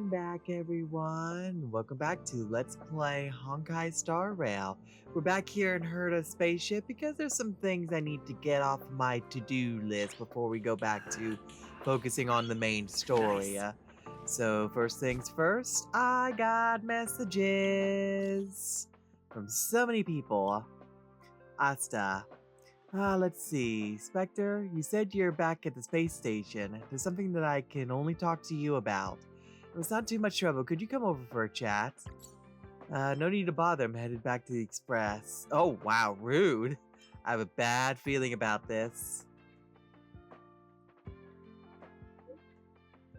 Welcome back, everyone. Welcome back to Let's Play Honkai Star Rail. We're back here in Herda Spaceship because there's some things I need to get off my to-do list before we go back to focusing on the main story. So first things first, I got messages from so many people. Asta. Let's see. Spectre, you said you're back at the space station. There's something that I can only talk to you about. It was not too much trouble. Could you come over for a chat? No need to bother. I'm headed back to the Express. Oh, wow. Rude. I have a bad feeling about this.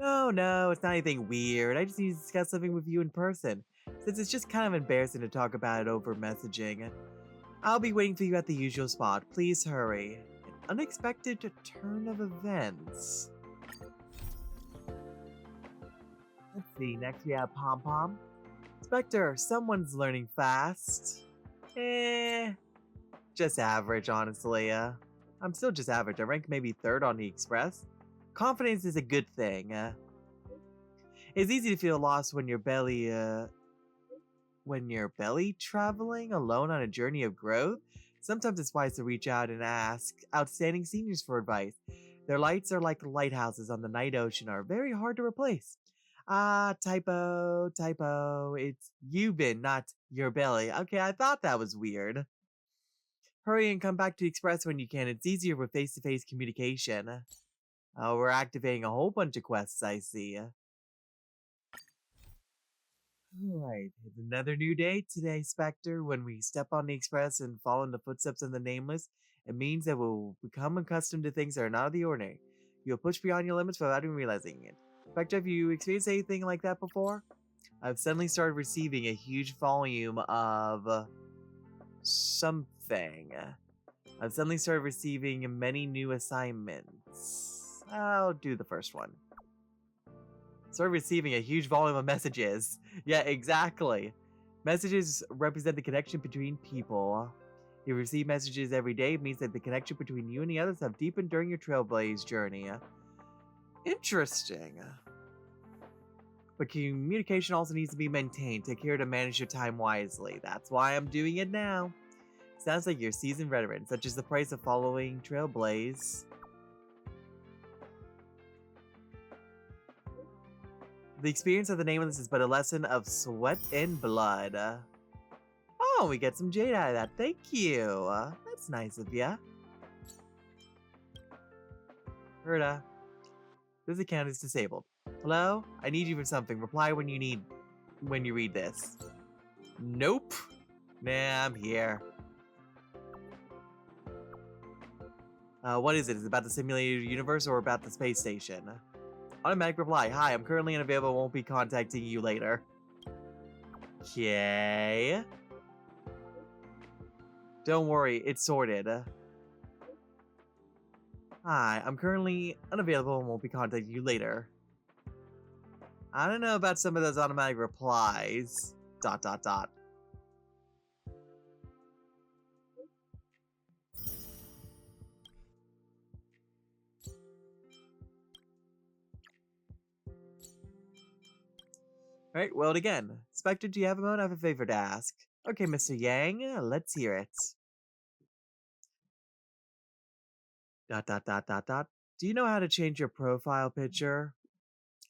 No, it's not anything weird. I just need to discuss something with you in person, since it's just kind of embarrassing to talk about it over messaging. I'll be waiting for you at the usual spot. Please hurry. An unexpected turn of events. Let's see, next we have Pom Pom. Spectre, someone's learning fast. Just average, honestly. I'm still just average. I rank maybe 3rd on the Express. Confidence is a good thing. It's easy to feel lost when you're belly traveling alone on a journey of growth. Sometimes it's wise to reach out and ask outstanding seniors for advice. Their lights are like lighthouses on the night ocean, are very hard to replace. Typo. It's Yubin, not your belly. Okay, I thought that was weird. Hurry and come back to Express when you can. It's easier with face-to-face communication. Oh, we're activating a whole bunch of quests, I see. Alright, it's another new day today, Spectre. When we step on the Express and follow in the footsteps of the Nameless, it means that we'll become accustomed to things that are not of the ordinary. You'll push beyond your limits without even realizing it. Spectre, have you experienced anything like that before? I've suddenly started receiving a huge volume of something. I've suddenly started receiving many new assignments. I'll do the first one. Started receiving a huge volume of messages. Yeah, exactly. Messages represent the connection between people. You receive messages every day. It means that the connection between you and the others have deepened during your Trailblaze journey. Interesting. But communication also needs to be maintained. Take care to manage your time wisely. That's why I'm doing it now. Sounds like you're a seasoned veteran, such as the price of following Trailblaze. The experience of the Nameless is but a lesson of sweat and blood. Oh, we get some jade out of that. Thank you. That's nice of ya. Herda, this account is disabled. Hello? I need you for something. Reply when you read this. Nope. Nah, I'm here. What is it? Is it about the simulated universe or about the space station? Automatic reply. Hi, I'm currently unavailable. Won't be contacting you later. Okay. Don't worry, it's sorted. Hi, I'm currently unavailable and won't be contacting you later. I don't know about some of those automatic replies. ... Alright, well again. Spectre, do you have a moment? I have a favor to ask. Okay, Mr. Yang, let's hear it. ... Do you know how to change your profile picture?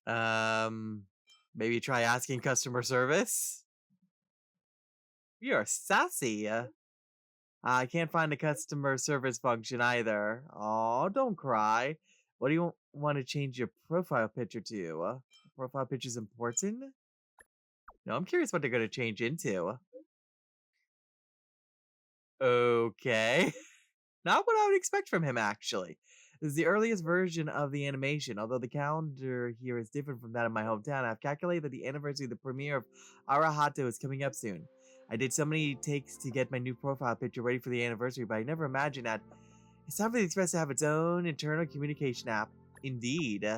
Maybe try asking customer service? You're sassy. I can't find the customer service function either. Oh, don't cry. What do you want to change your profile picture to? Profile picture's important? No, I'm curious what they're going to change into. Okay. Not what I would expect from him, actually. This is the earliest version of the animation. Although the calendar here is different from that of my hometown, I've calculated that the anniversary of the premiere of Arahato is coming up soon. I did so many takes to get my new profile picture ready for the anniversary, but I never imagined that it's time for the Express to have its own internal communication app. Indeed.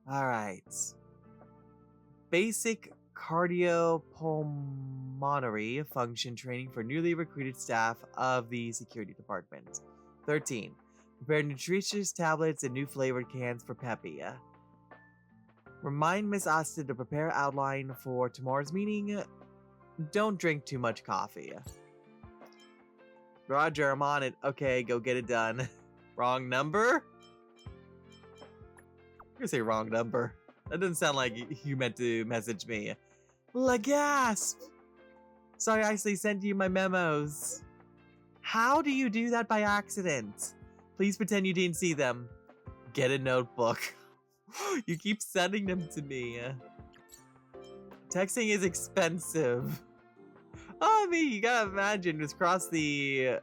Alright. Basic cardiopulmonary function training for newly recruited staff of the security department. 13. Prepare nutritious tablets and new flavored cans for Peppy. Remind Miss Asta to prepare outline for tomorrow's meeting. Don't drink too much coffee. Roger, I'm on it. Okay, go get it done. Wrong number? I'm gonna say wrong number. That doesn't sound like you meant to message me. La gasp! Sorry, I actually sent you my memos. How do you do that by accident? Please pretend you didn't see them. Get a notebook. You keep sending them to me. Texting is expensive. Oh, I mean, you gotta imagine just across the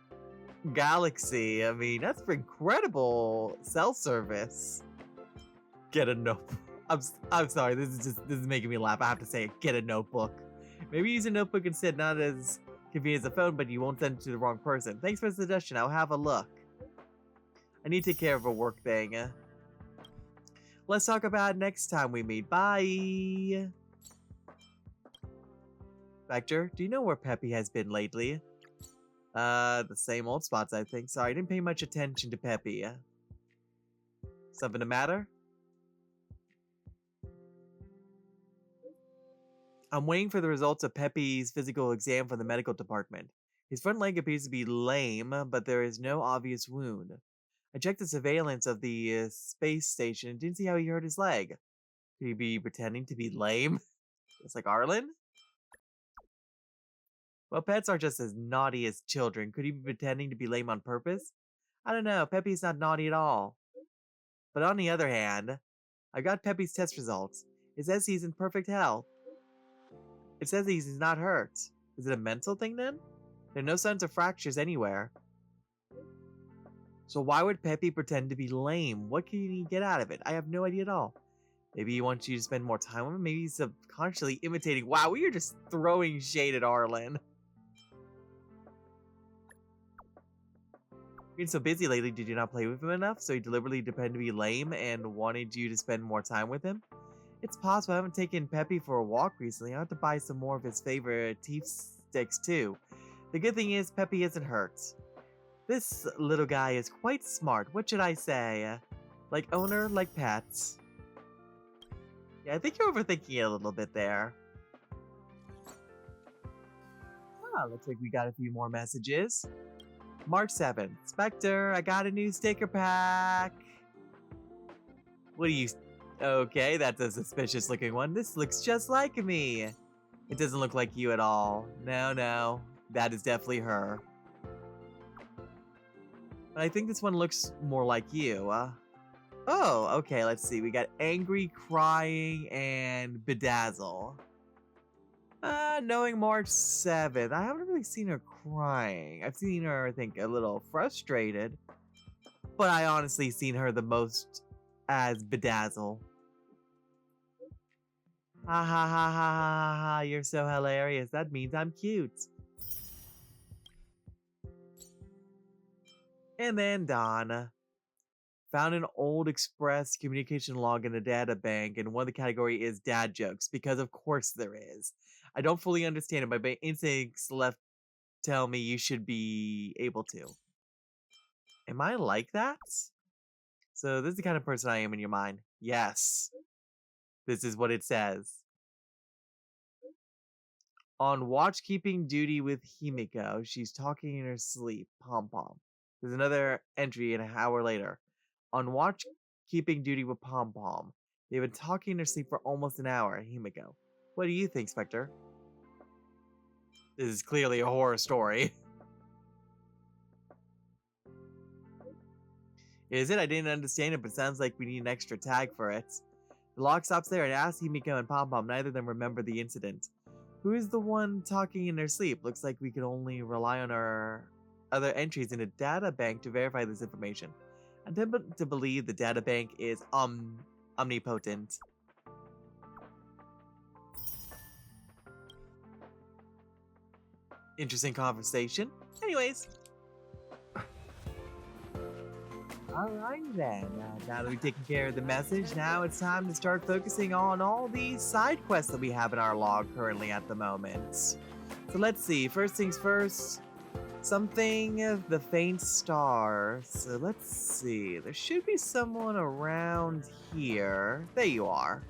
galaxy. I mean, that's incredible cell service. Get a notebook. I'm sorry. This is making me laugh. I have to say it. Get a notebook. Maybe use a notebook instead. Not as convenient as a phone, but you won't send it to the wrong person. Thanks for the suggestion. I'll have a look. I need to take care of a work thing. Let's talk about it next time we meet. Bye. Vector, do you know where Peppy has been lately? The same old spots, I think. Sorry, I didn't pay much attention to Peppy. Something the matter? I'm waiting for the results of Peppy's physical exam from the medical department. His front leg appears to be lame, but there is no obvious wound. I checked the surveillance of the space station and didn't see how he hurt his leg. Could he be pretending to be lame? Just like Arlen? Well, pets are just as naughty as children. Could he be pretending to be lame on purpose? I don't know. Peppy's not naughty at all. But on the other hand, I got Peppy's test results. It says he's in perfect health. It says he's not hurt. Is it a mental thing then? There are no signs of fractures anywhere. So why would Peppy pretend to be lame? What can he get out of it? I have no idea at all. Maybe he wants you to spend more time with him. Maybe he's subconsciously imitating. Wow, we are just throwing shade at Arlen. Being so busy lately, did you not play with him enough? So he deliberately pretended to be lame and wanted you to spend more time with him? It's possible. I haven't taken Peppy for a walk recently. I have to buy some more of his favorite teeth sticks too. The good thing is Peppy isn't hurt. This little guy is quite smart. What should I say? Like owner, like pets. Yeah, I think you're overthinking it a little bit there. Looks like we got a few more messages. March 7th. Spectre, I got a new sticker pack. What do you... Okay, that's a suspicious looking one. This looks just like me. It doesn't look like you at all. No. That is definitely her. But I think this one looks more like you. Oh, okay, let's see. We got angry, crying, and bedazzle. Knowing March 7th, I haven't really seen her crying. I've seen her, I think, a little frustrated. But I honestly seen her the most as bedazzle. Ha ha ha ha ha ha, you're so hilarious. That means I'm cute. And then Dawn. Found an old express communication log in a data bank, and one of the category is dad jokes, because of course there is. I don't fully understand it, but my instincts left tell me you should be able to. Am I like that? So this is the kind of person I am in your mind. Yes. This is what it says. On watch-keeping duty with Himiko, she's talking in her sleep. Pom-pom. There's another entry an hour later. On watch-keeping duty with Pom-pom. They've been talking in their sleep for almost an hour. Himiko. What do you think, Spectre? This is clearly a horror story. Is it? I didn't understand it, but it sounds like we need an extra tag for it. The log stops there and asks Himiko and Pom-pom. Neither of them remember the incident. Who is the one talking in their sleep? Looks like we can only rely on our other entries in a data bank to verify this information. I'm tempted to believe the data bank is omnipotent. Interesting conversation. Anyways. Alright then, now that we've taken care of the message, now it's time to start focusing on all these side quests that we have in our log currently at the moment. So let's see, first things first, Something of the faint star. So let's see. There should be someone around here. There you are.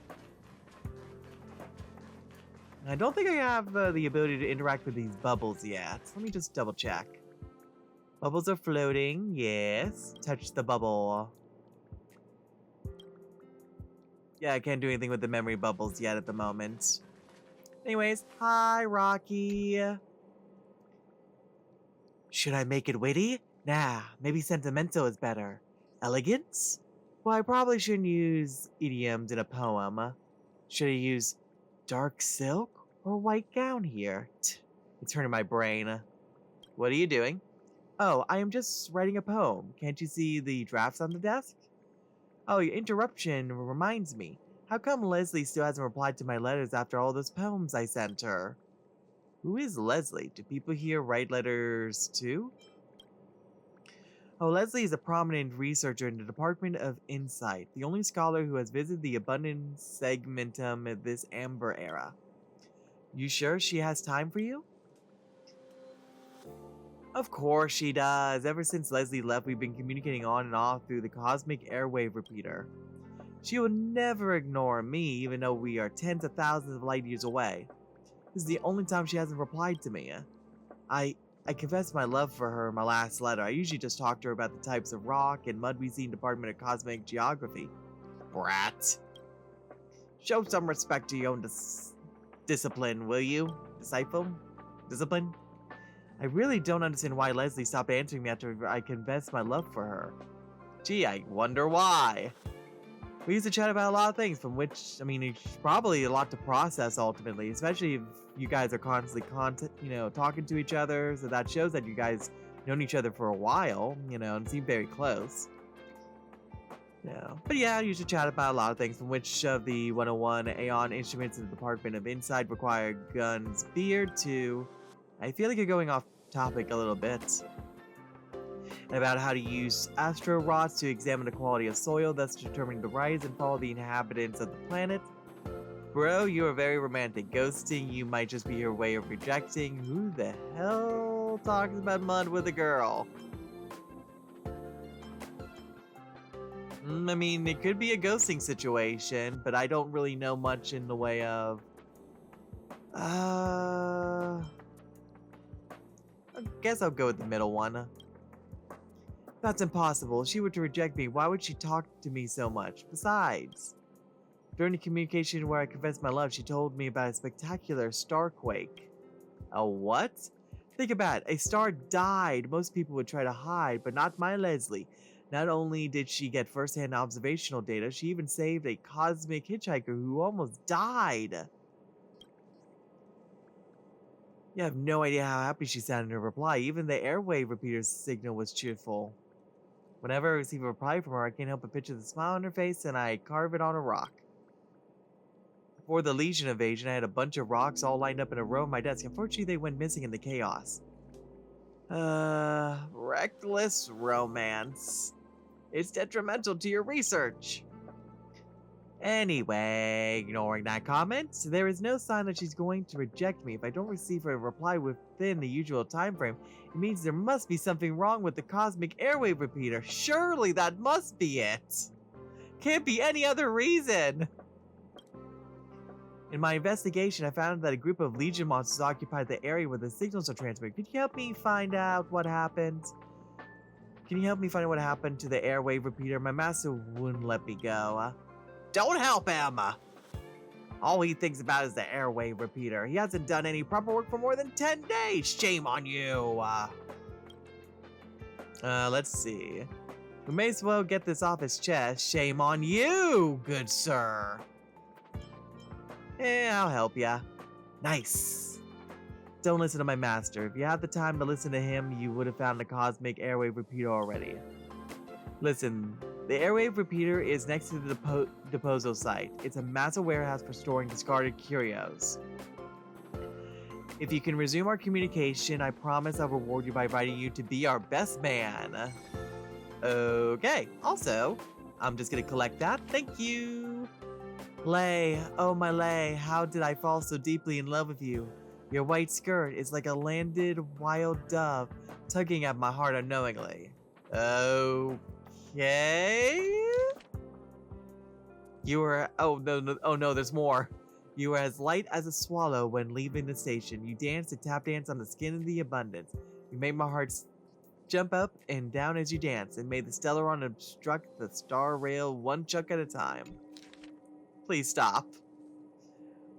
I don't think I have the ability to interact with these bubbles yet. Let me just double check. Bubbles are floating. Yes. Touch the bubble. Yeah, I can't do anything with the memory bubbles yet at the moment. Anyways, hi, Rocky. Should I make it witty? Nah, maybe sentimental is better. Elegance? Well, I probably shouldn't use idioms in a poem. Should I use dark silk or white gown here? It's hurting my brain. What are you doing? Oh, I am just writing a poem. Can't you see the drafts on the desk? Oh, your interruption reminds me. How come Leslie still hasn't replied to my letters after all those poems I sent her? Who is Leslie? Do people here write letters too? Oh, Leslie is a prominent researcher in the Department of Insight, the only scholar who has visited the abundant segmentum of this amber era. You sure she has time for you? Of course she does. Ever since Leslie left, we've been communicating on and off through the cosmic airwave repeater. She will never ignore me, even though we are tens of thousands of light years away. This is the only time she hasn't replied to me. I confessed my love for her in my last letter. I usually just talk to her about the types of rock and mud we see in Department of Cosmic Geography. Brat. Show some respect to your own discipline, will you? Discipline? I really don't understand why Leslie stopped answering me after I confessed my love for her. Gee, I wonder why. We used to chat about a lot of things, from which, I mean, it's probably a lot to process ultimately, especially if you guys are constantly, talking to each other, so that shows that you guys known each other for a while, and seem very close. But yeah, I used to chat about a lot of things, from which of the 101 Aeon instruments in the Department of Insight require Gunn's beard to... I feel like you're going off topic a little bit. And about how to use astro rods to examine the quality of soil, thus determining the rise and fall of the inhabitants of the planet. Bro, you are very romantic. Ghosting, you might just be your way of rejecting. Who the hell talks about mud with a girl? I mean, it could be a ghosting situation, but I don't really know much in the way of... I guess I'll go with the middle one. That's impossible. If she were to reject me, why would she talk to me so much? Besides, during the communication where I confessed my love, she told me about a spectacular starquake. A what? Think about it. A star died. Most people would try to hide, but not my Leslie. Not only did she get first-hand observational data, she even saved a cosmic hitchhiker who almost died. You have no idea how happy she sounded in her reply. Even the airwave repeater's signal was cheerful. Whenever I receive a reply from her, I can't help but picture the smile on her face, and I carve it on a rock. Before the Legion invasion, I had a bunch of rocks all lined up in a row on my desk. Unfortunately, they went missing in the chaos. Reckless romance. It's detrimental to your research. Anyway, ignoring that comment, there is no sign that she's going to reject me. If I don't receive a reply within the usual time frame, it means there must be something wrong with the cosmic airwave repeater. Surely that must be it. Can't be any other reason. In my investigation, I found that a group of Legion monsters occupied the area where the signals are transmitted. Could you help me find out what happened? Can you help me find out what happened to the airwave repeater? My master wouldn't let me go. Don't help him! All he thinks about is the airwave repeater. He hasn't done any proper work for more than 10 days. Shame on you. Let's see. We may as well get this off his chest. Shame on you, good sir. I'll help ya. Nice. Don't listen to my master. If you had the time to listen to him, you would have found the cosmic airwave repeater already. Listen, the airwave repeater is next to the disposal site. It's a massive warehouse for storing discarded curios. If you can resume our communication, I promise I'll reward you by inviting you to be our best man. Okay, also, I'm just gonna collect that. Thank you. Lay, oh my Lay, how did I fall so deeply in love with you? Your white skirt is like a landed wild dove, tugging at my heart unknowingly. Okay. You were, oh no, there's more. You were as light as a swallow when leaving the station. You danced and tap danced on the skin of the abundance. You made my heart jump up and down as you danced, and made the Stellaron obstruct the star rail one chunk at a time. Please stop.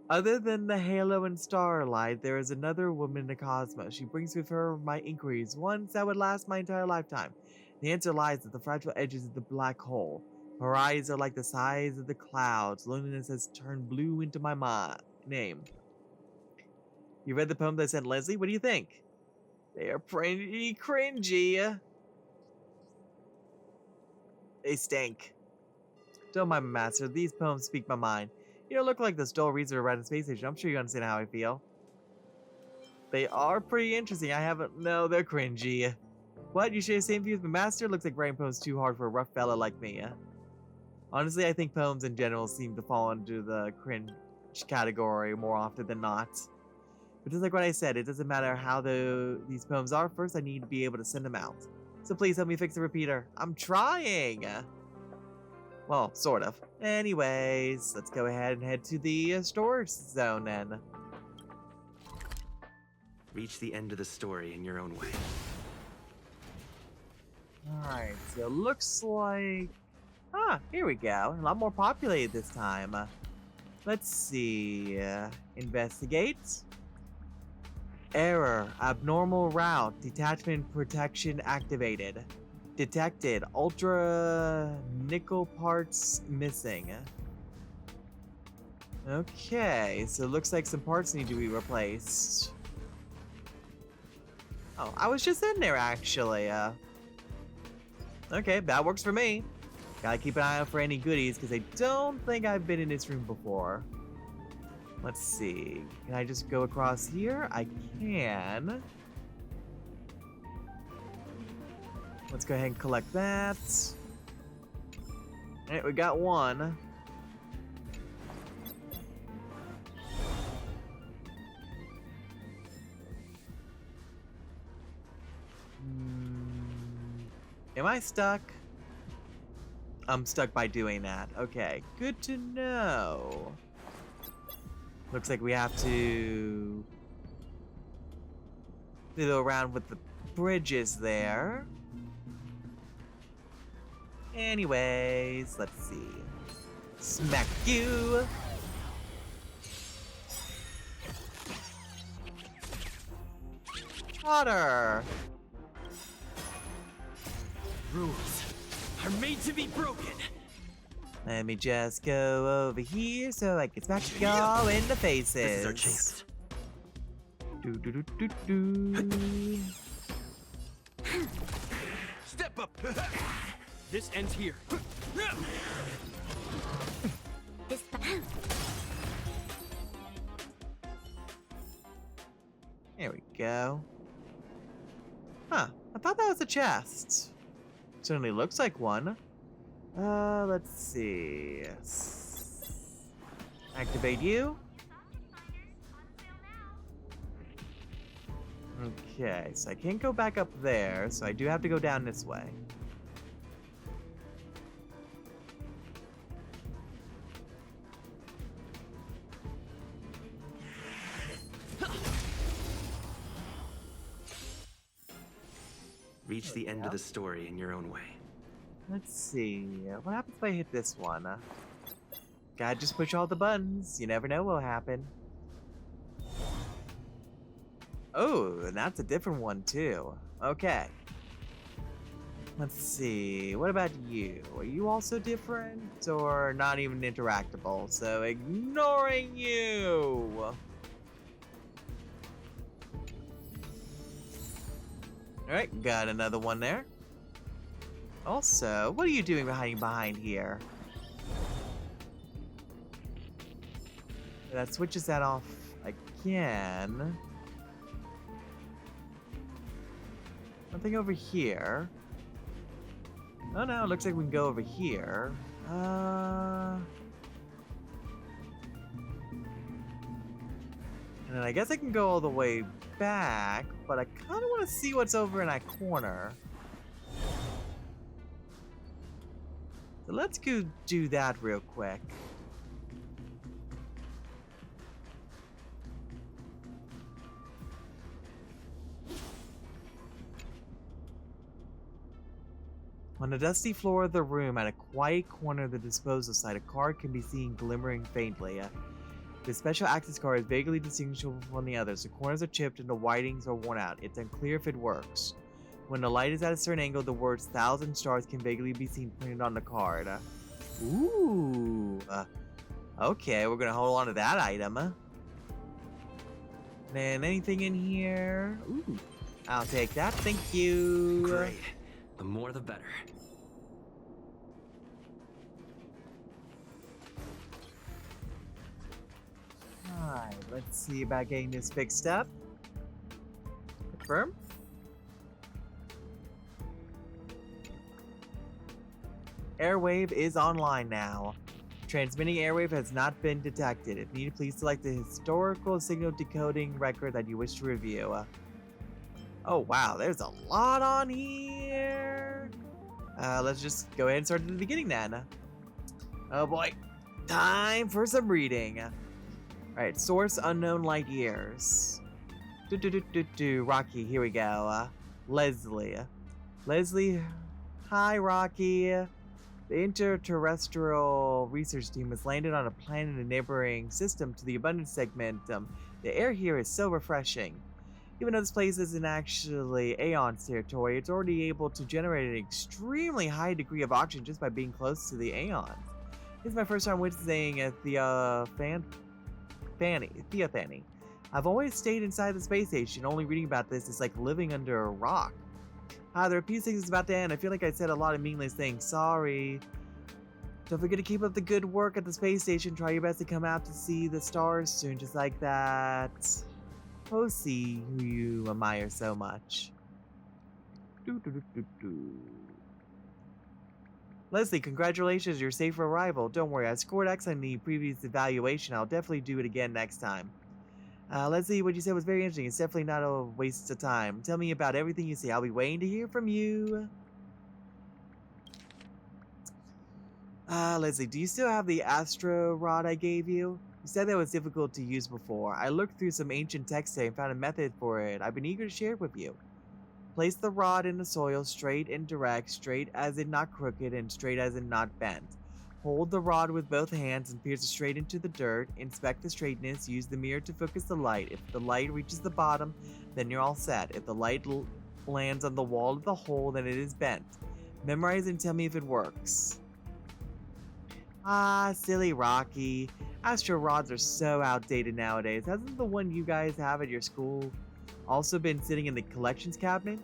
Other than the halo and starlight, there is another woman in the cosmos. She brings with her my inquiries, ones that would last my entire lifetime. The answer lies at the fragile edges of the black hole. Her eyes are like the size of the clouds. Loneliness has turned blue into my name. You read the poem that I sent Leslie? What do you think? They are pretty cringy. They stink. Don't mind my master. These poems speak my mind. You don't look like this dull reader around the space station. I'm sure you understand how I feel. They are pretty interesting. I haven't... No, they're cringy. What? You share the same view as my master? Looks like writing poems too hard for a rough fella like me. Honestly, I think poems in general seem to fall into the cringe category more often than not. But just like what I said, it doesn't matter how these poems are. First, I need to be able to send them out. So please help me fix the repeater. I'm trying! Well, sort of. Anyways, let's go ahead and head to the storage zone then. Reach the end of the story in your own way. Alright, so it looks like... Ah, here we go. A lot more populated this time. Let's see. Investigate. Error. Abnormal route. Detachment protection activated. Detected. Ultra nickel parts missing. Okay, so it looks like some parts need to be replaced. Oh, I was just in there actually. Okay, that works for me. Gotta keep an eye out for any goodies, because I don't think I've been in this room before. Let's see. Can I just go across here? I can. Let's go ahead and collect that. Alright, we got one. Am I stuck? I'm stuck by doing that. Okay, good to know. Looks like we have to fiddle around with the bridges there. Anyways, let's see. Smack you! Water! Rules are made to be broken. Let me just go over here so I can smack y'all in the faces. This is our chance. Do. Step up. This ends here. There we go. Huh, I thought that was a chest. Certainly looks like one. Let's see. Activate you. Okay, so I can't go back up there, so I do have to go down this way. Reach the end of the story in your own way. Let's see. What happens if I hit this one? Gotta just push all the buttons. You never know what'll happen. Oh, and that's a different one too. Okay. Let's see. What about you? Are you also different or not even interactable? So ignoring you. Alright, got another one there. Also, what are you doing behind here? That switches that off again. Nothing over here. Oh no, it looks like we can go over here. And And I guess I can go all the way back, but I kind of want to see what's over in that corner. So let's go do that real quick. On the dusty floor of the room, at a quiet corner of the disposal site, a card can be seen glimmering faintly. The special access card is vaguely distinguishable from the others. The corners are chipped and the whitings are worn out. It's unclear if it works. When the light is at a certain angle, the words 1,000 stars can vaguely be seen printed on the card. Ooh. Okay, we're gonna hold on to that item. And anything in here? Ooh. I'll take that. Thank you. Great. The more the better. Alright, let's see about getting this fixed up. Confirm. Airwave is online now. Transmitting airwave has not been detected. If needed, please select the historical signal decoding record that you wish to review. Oh wow, there's a lot on here. Let's just go ahead and start at the beginning then. Oh boy, time for some reading. Alright, source unknown light years. Rocky, here we go. Leslie. Leslie, hi Rocky. The interterrestrial research team has landed on a planet in a neighboring system to the Abundance segment. The air here is so refreshing. Even though this place isn't actually Aeon's territory, it's already able to generate an extremely high degree of oxygen just by being close to the Aeons. This is my first time witnessing Theophany. I've always stayed inside the space station. Only reading about this is like living under a rock. The EP6 is about to end. I feel like I said a lot of meaningless things. Sorry. Don't forget to keep up the good work at the space station. Try your best to come out to see the stars soon, just like that. Posey, who you admire so much. Leslie, congratulations, your safe arrival. Don't worry, I scored X on the previous evaluation. I'll definitely do it again next time. Leslie, what you said was very interesting. It's definitely not a waste of time. Tell me about everything you see. I'll be waiting to hear from you. Leslie, do you still have the astro rod I gave you? You said that was difficult to use before. I looked through some ancient texts today and found a method for it. I've been eager to share it with you. Place the rod in the soil, straight and direct, straight as in not crooked, and straight as in not bent. Hold the rod with both hands and pierce it straight into the dirt. Inspect the straightness. Use the mirror to focus the light. If the light reaches the bottom, then you're all set. If the light lands on the wall of the hole, then it is bent. Memorize and tell me if it works. Ah, silly Rocky. Astro rods are so outdated nowadays. Hasn't the one you guys have at your school also been sitting in the collections cabinet?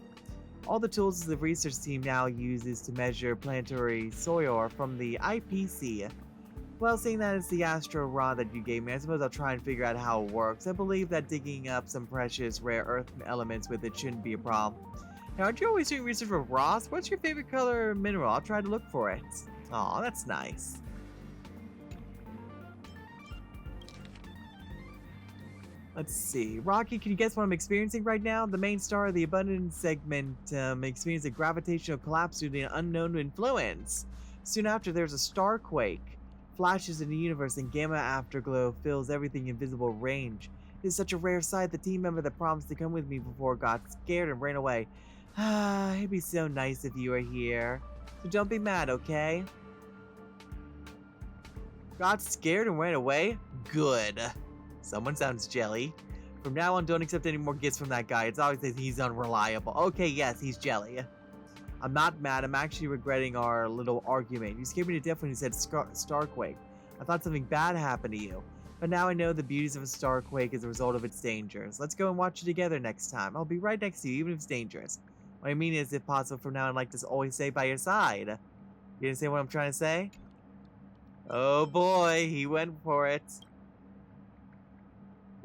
All the tools the research team now uses to measure planetary soil are from the IPC. Well, seeing that it's the astro rod that you gave me, I suppose I'll try and figure out how it works. I believe that digging up some precious rare earth elements with it shouldn't be a problem. Now, aren't you always doing research for Ross? What's your favorite color mineral? I'll try to look for it. Aw, that's nice. Let's see. Rocky, can you guess what I'm experiencing right now? The main star of the Abundance segment experienced a gravitational collapse due to an unknown influence. Soon after, there's a star quake. Flashes in the universe and gamma afterglow fills everything in visible range. It is such a rare sight. The team member that promised to come with me before got scared and ran away. It'd be so nice if you were here. So don't be mad, okay? Got scared and ran away? Good. Someone sounds jelly. From now on, don't accept any more gifts from that guy. It's always says he's unreliable. Okay, yes, he's jelly. I'm not mad. I'm actually regretting our little argument. You scared me to death when you said Starquake. I thought something bad happened to you. But now I know the beauties of a Starquake is a result of its dangers. Let's go and watch it together next time. I'll be right next to you, even if it's dangerous. What I mean is, if possible, from now on, I'd like to always stay by your side. You didn't say what I'm trying to say? Oh boy, he went for it.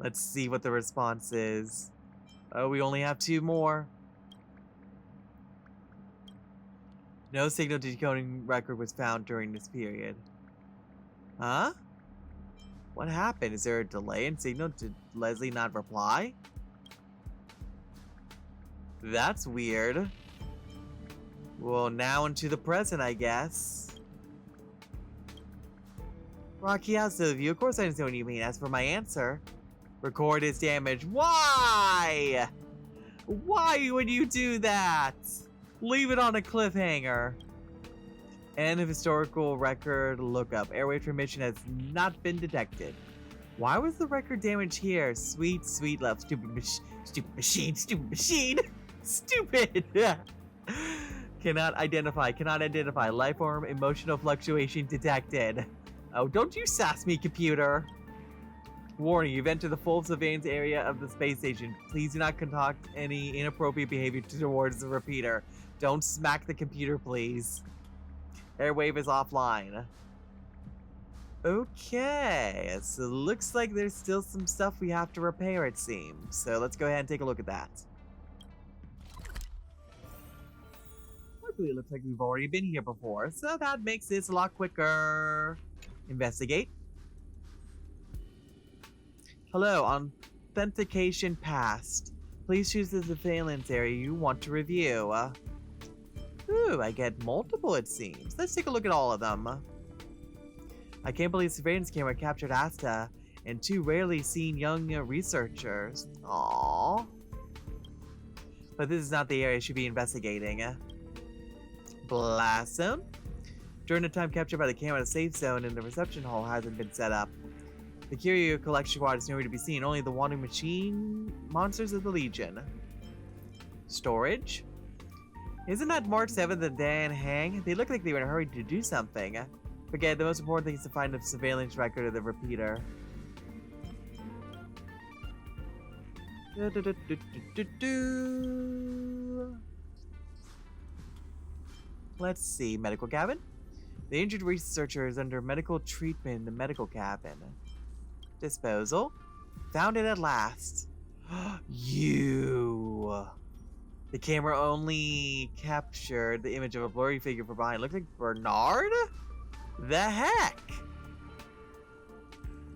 Let's see what the response is. Oh, we only have 2 more. No signal decoding record was found during this period. Huh? What happened? Is there a delay in signal? Did Leslie not reply? That's weird. Well, now into the present, I guess. Rocky, how's the view? Of course I understand what you mean. As for my answer, record is damaged. Why? Why would you do that? Leave it on a cliffhanger. End of historical record lookup. Airwave transmission has not been detected. Why was the record damaged here? Sweet, sweet love. Stupid machine. Stupid. Cannot identify. Life form, emotional fluctuation detected. Oh, don't you sass me, computer. Warning, you've entered the full surveillance area of the space station. Please do not conduct any inappropriate behavior towards the repeater. Don't smack the computer, please. Airwave is offline. Okay, so it looks like there's still some stuff we have to repair, it seems. So let's go ahead and take a look at that. Luckily, it looks like we've already been here before, so that makes this a lot quicker. Investigate. Hello, authentication passed. Please choose the surveillance area you want to review. Ooh, I get multiple, it seems. Let's take a look at all of them. I can't believe surveillance camera captured Asta and 2 rarely seen young researchers. Aww. But this is not the area I should be investigating. Blast zone. During the time captured by the camera, the safe zone in the reception hall hasn't been set up. The curio collection squad is nowhere to be seen, only the wandering machine monsters of the Legion. Storage. Isn't that March 7th and Dan Hang? They look like they were in a hurry to do something. Forget, the most important thing is to find the surveillance record of the repeater. Let's see, medical cabin. The injured researcher is under medical treatment in the medical cabin. Disposal. Found it at last. You. The camera only captured the image of a blurry figure from behind. Looked like Bernard? The heck?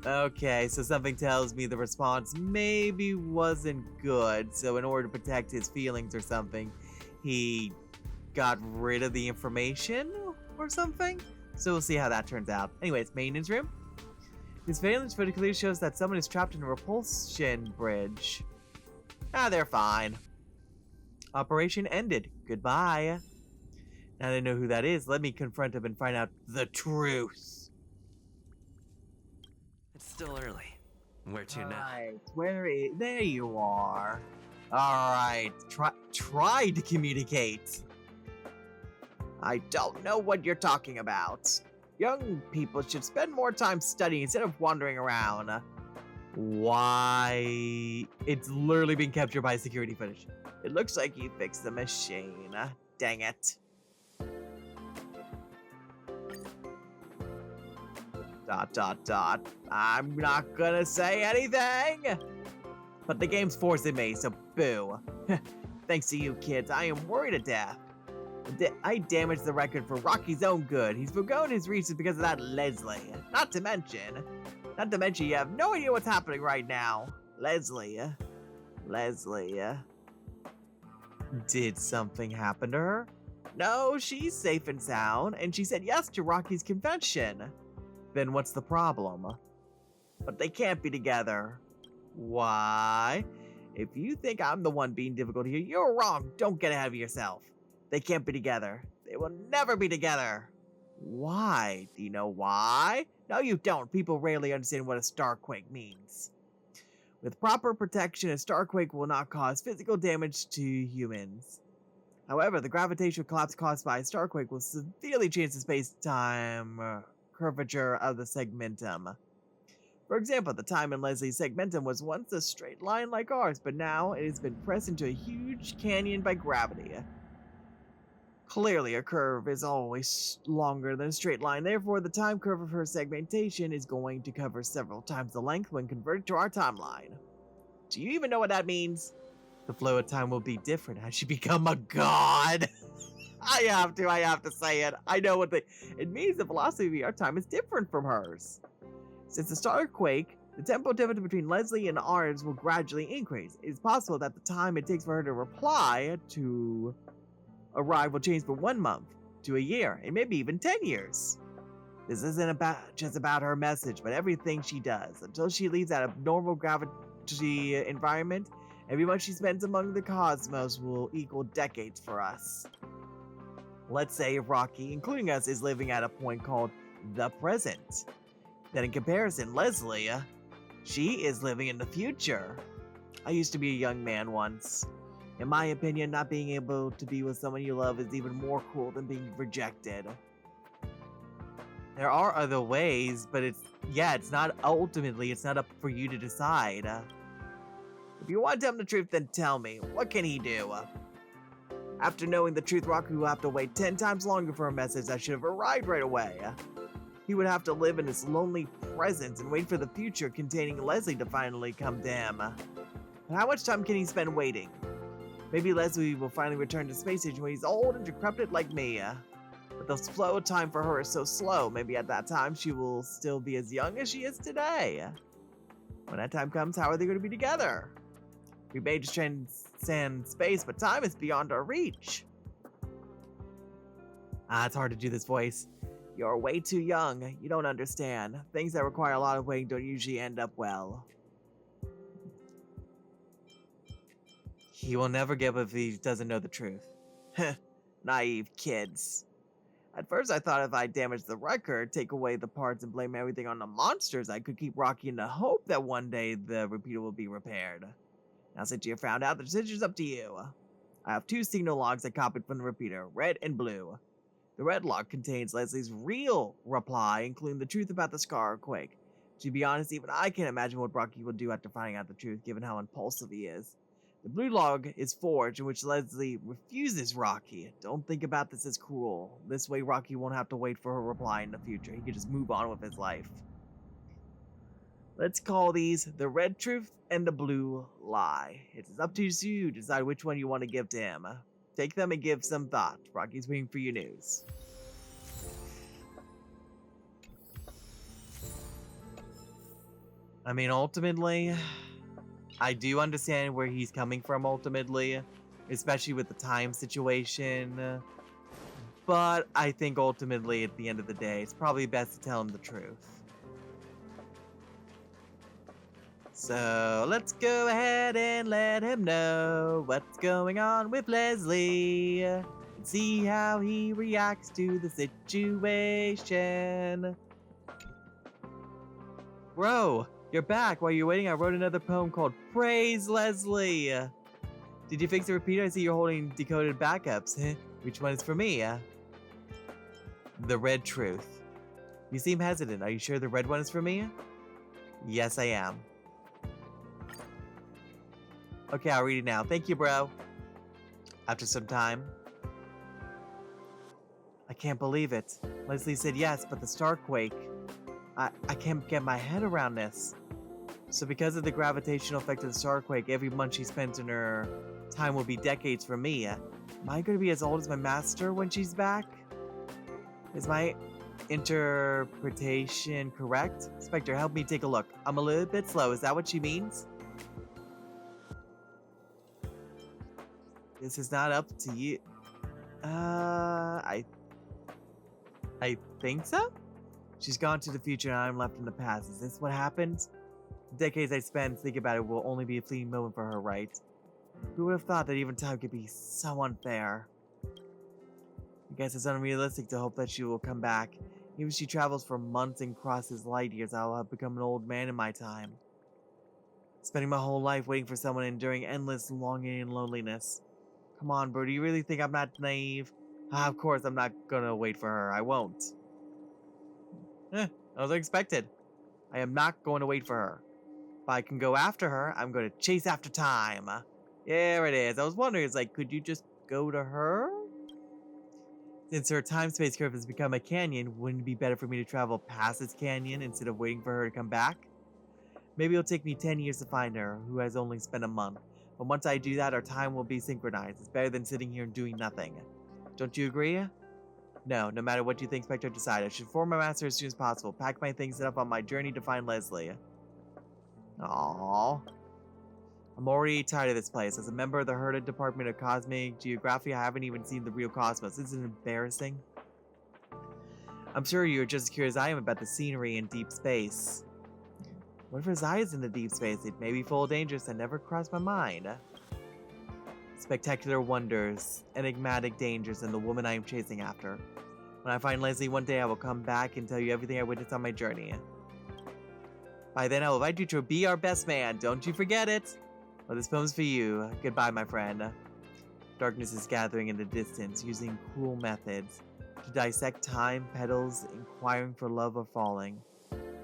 Okay, so something tells me the response maybe wasn't good. So in order to protect his feelings or something, he got rid of the information or something? So we'll see how that turns out. Anyways, maintenance room. This surveillance footage clearly shows that someone is trapped in a repulsion bridge. Ah, they're fine. Operation ended. Goodbye. Now that I know who that is, let me confront him and find out the truth. It's still early. Where to now? Right, there you are. Alright, try to communicate. I don't know what you're talking about. Young people should spend more time studying instead of wandering around. Why? It's literally being captured by security footage. It looks like you fixed the machine. Dang it. ... I'm not gonna say anything! But the game's forcing me, so boo. Thanks to you kids, I am worried to death. I damaged the record for Rocky's own good. He's forgotten his reasons because of that Leslie. Not to mention you have no idea what's happening right now. Leslie. Did something happen to her? No, she's safe and sound, and she said yes to Rocky's confession. Then what's the problem? But they can't be together. Why? If you think I'm the one being difficult here, you're wrong. Don't get ahead of yourself. They can't be together. They will never be together. Why? Do you know why? No, you don't. People rarely understand what a starquake means. With proper protection, a starquake will not cause physical damage to humans. However, the gravitational collapse caused by a starquake will severely change the space-time curvature of the segmentum. For example, the time in Leslie's segmentum was once a straight line like ours, but now it has been pressed into a huge canyon by gravity. Clearly, a curve is always longer than a straight line, therefore the time curve of her segmentation is going to cover several times the length when converted to our timeline. Do you even know what that means? The flow of time will be different as she become a god. I have to say it. I know what it means. The velocity of our time is different from hers. Since the star quake, the temporal difference between Leslie and ours will gradually increase. It is possible that the time it takes for her to reply to arrive will change from 1 month to a year, and maybe even 10 years. This isn't just about her message, but everything she does. Until she leaves that abnormal gravity environment, every month she spends among the cosmos will equal decades for us. Let's say Rocky, including us, is living at a point called the present. Then in comparison, Leslie, she is living in the future. I used to be a young man once. In my opinion, not being able to be with someone you love is even more cruel than being rejected. There are other ways, but it's not up for you to decide. If you want to tell him the truth, then tell me. What can he do? After knowing the truth, Rocky will have to wait 10 times longer for a message that should have arrived right away. He would have to live in this lonely present and wait for the future containing Leslie to finally come to him. But how much time can he spend waiting? Maybe Leslie will finally return to space station when he's old and decrepit like me. But the flow of time for her is so slow, maybe at that time she will still be as young as she is today. When that time comes, how are they going to be together? We may just transcend space, but time is beyond our reach. It's hard to do this voice. You're way too young. You don't understand. Things that require a lot of waiting don't usually end up well. He will never give up if he doesn't know the truth. Naive kids. At first I thought if I damaged the record, take away the parts and blame everything on the monsters, I could keep Rocky in the hope that one day the repeater will be repaired. Now since you found out, the decision's up to you. I have 2 signal logs I copied from the repeater, red and blue. The red log contains Leslie's real reply, including the truth about the Scar Quake. To be honest, even I can't imagine what Rocky will do after finding out the truth, given how impulsive he is. The blue log is forged, in which Leslie refuses Rocky. Don't think about this as cruel. This way Rocky won't have to wait for her reply in the future. He can just move on with his life. Let's call these the red truth and the blue lie. It's up to you to decide which one you want to give to him. Take them and give some thought. Rocky's waiting for your news. I mean, ultimately, I do understand where he's coming from ultimately, especially with the time situation. But I think ultimately, at the end of the day, it's probably best to tell him the truth. So let's go ahead and let him know what's going on with Leslie and see how he reacts to the situation. Bro, you're back. While you're waiting, I wrote another poem called Praise Leslie. Did you fix the repeater? I see you're holding decoded backups. Which one is for me? The red truth. You seem hesitant. Are you sure the red one is for me? Yes, I am. Okay, I'll read it now. Thank you, bro. After some time. I can't believe it. Leslie said yes, but the starquake. I can't get my head around this. So because of the gravitational effect of the starquake, every month she spends in her time will be decades for me. Am I going to be as old as my master when she's back? Is my interpretation correct? Spectre, help me take a look. I'm a little bit slow. Is that what she means? This is not up to you. I think so? She's gone to the future and I'm left in the past. Is this what happened? The decades I spent thinking about it will only be a fleeting moment for her, right? Who would have thought that even time could be so unfair? I guess it's unrealistic to hope that she will come back. Even if she travels for months and crosses light years, I'll have become an old man in my time. Spending my whole life waiting for someone, enduring endless longing and loneliness. Come on, bro, do you really think I'm not naive? Of course I'm not gonna wait for her. I won't. That was expected. I am not going to wait for her. If I can go after her, I'm going to chase after time. There it is. I was wondering, it's like, could you just go to her? Since her time-space curve has become a canyon, wouldn't it be better for me to travel past this canyon instead of waiting for her to come back? Maybe it'll take me 10 years to find her, who has only spent a month. But once I do that, our time will be synchronized. It's better than sitting here and doing nothing. Don't you agree? No matter what you think, Spectre, decide. I should inform my master as soon as possible. Pack my things up on my journey to find Leslie. Aww. I'm already tired of this place. As a member of the Herda Department of Cosmic Geography, I haven't even seen the real cosmos. Isn't it embarrassing? I'm sure you're just as curious as I am about the scenery in deep space. What if resides in the deep space? It may be full of dangers that never crossed my mind. Spectacular wonders, enigmatic dangers, and the woman I am chasing after. When I find Leslie one day, I will come back and tell you everything I witnessed on my journey. By then, I will invite you to be our best man. Don't you forget it. Well, this poem's for you. Goodbye, my friend. Darkness is gathering in the distance, using cruel methods to dissect time, petals, inquiring for love or falling.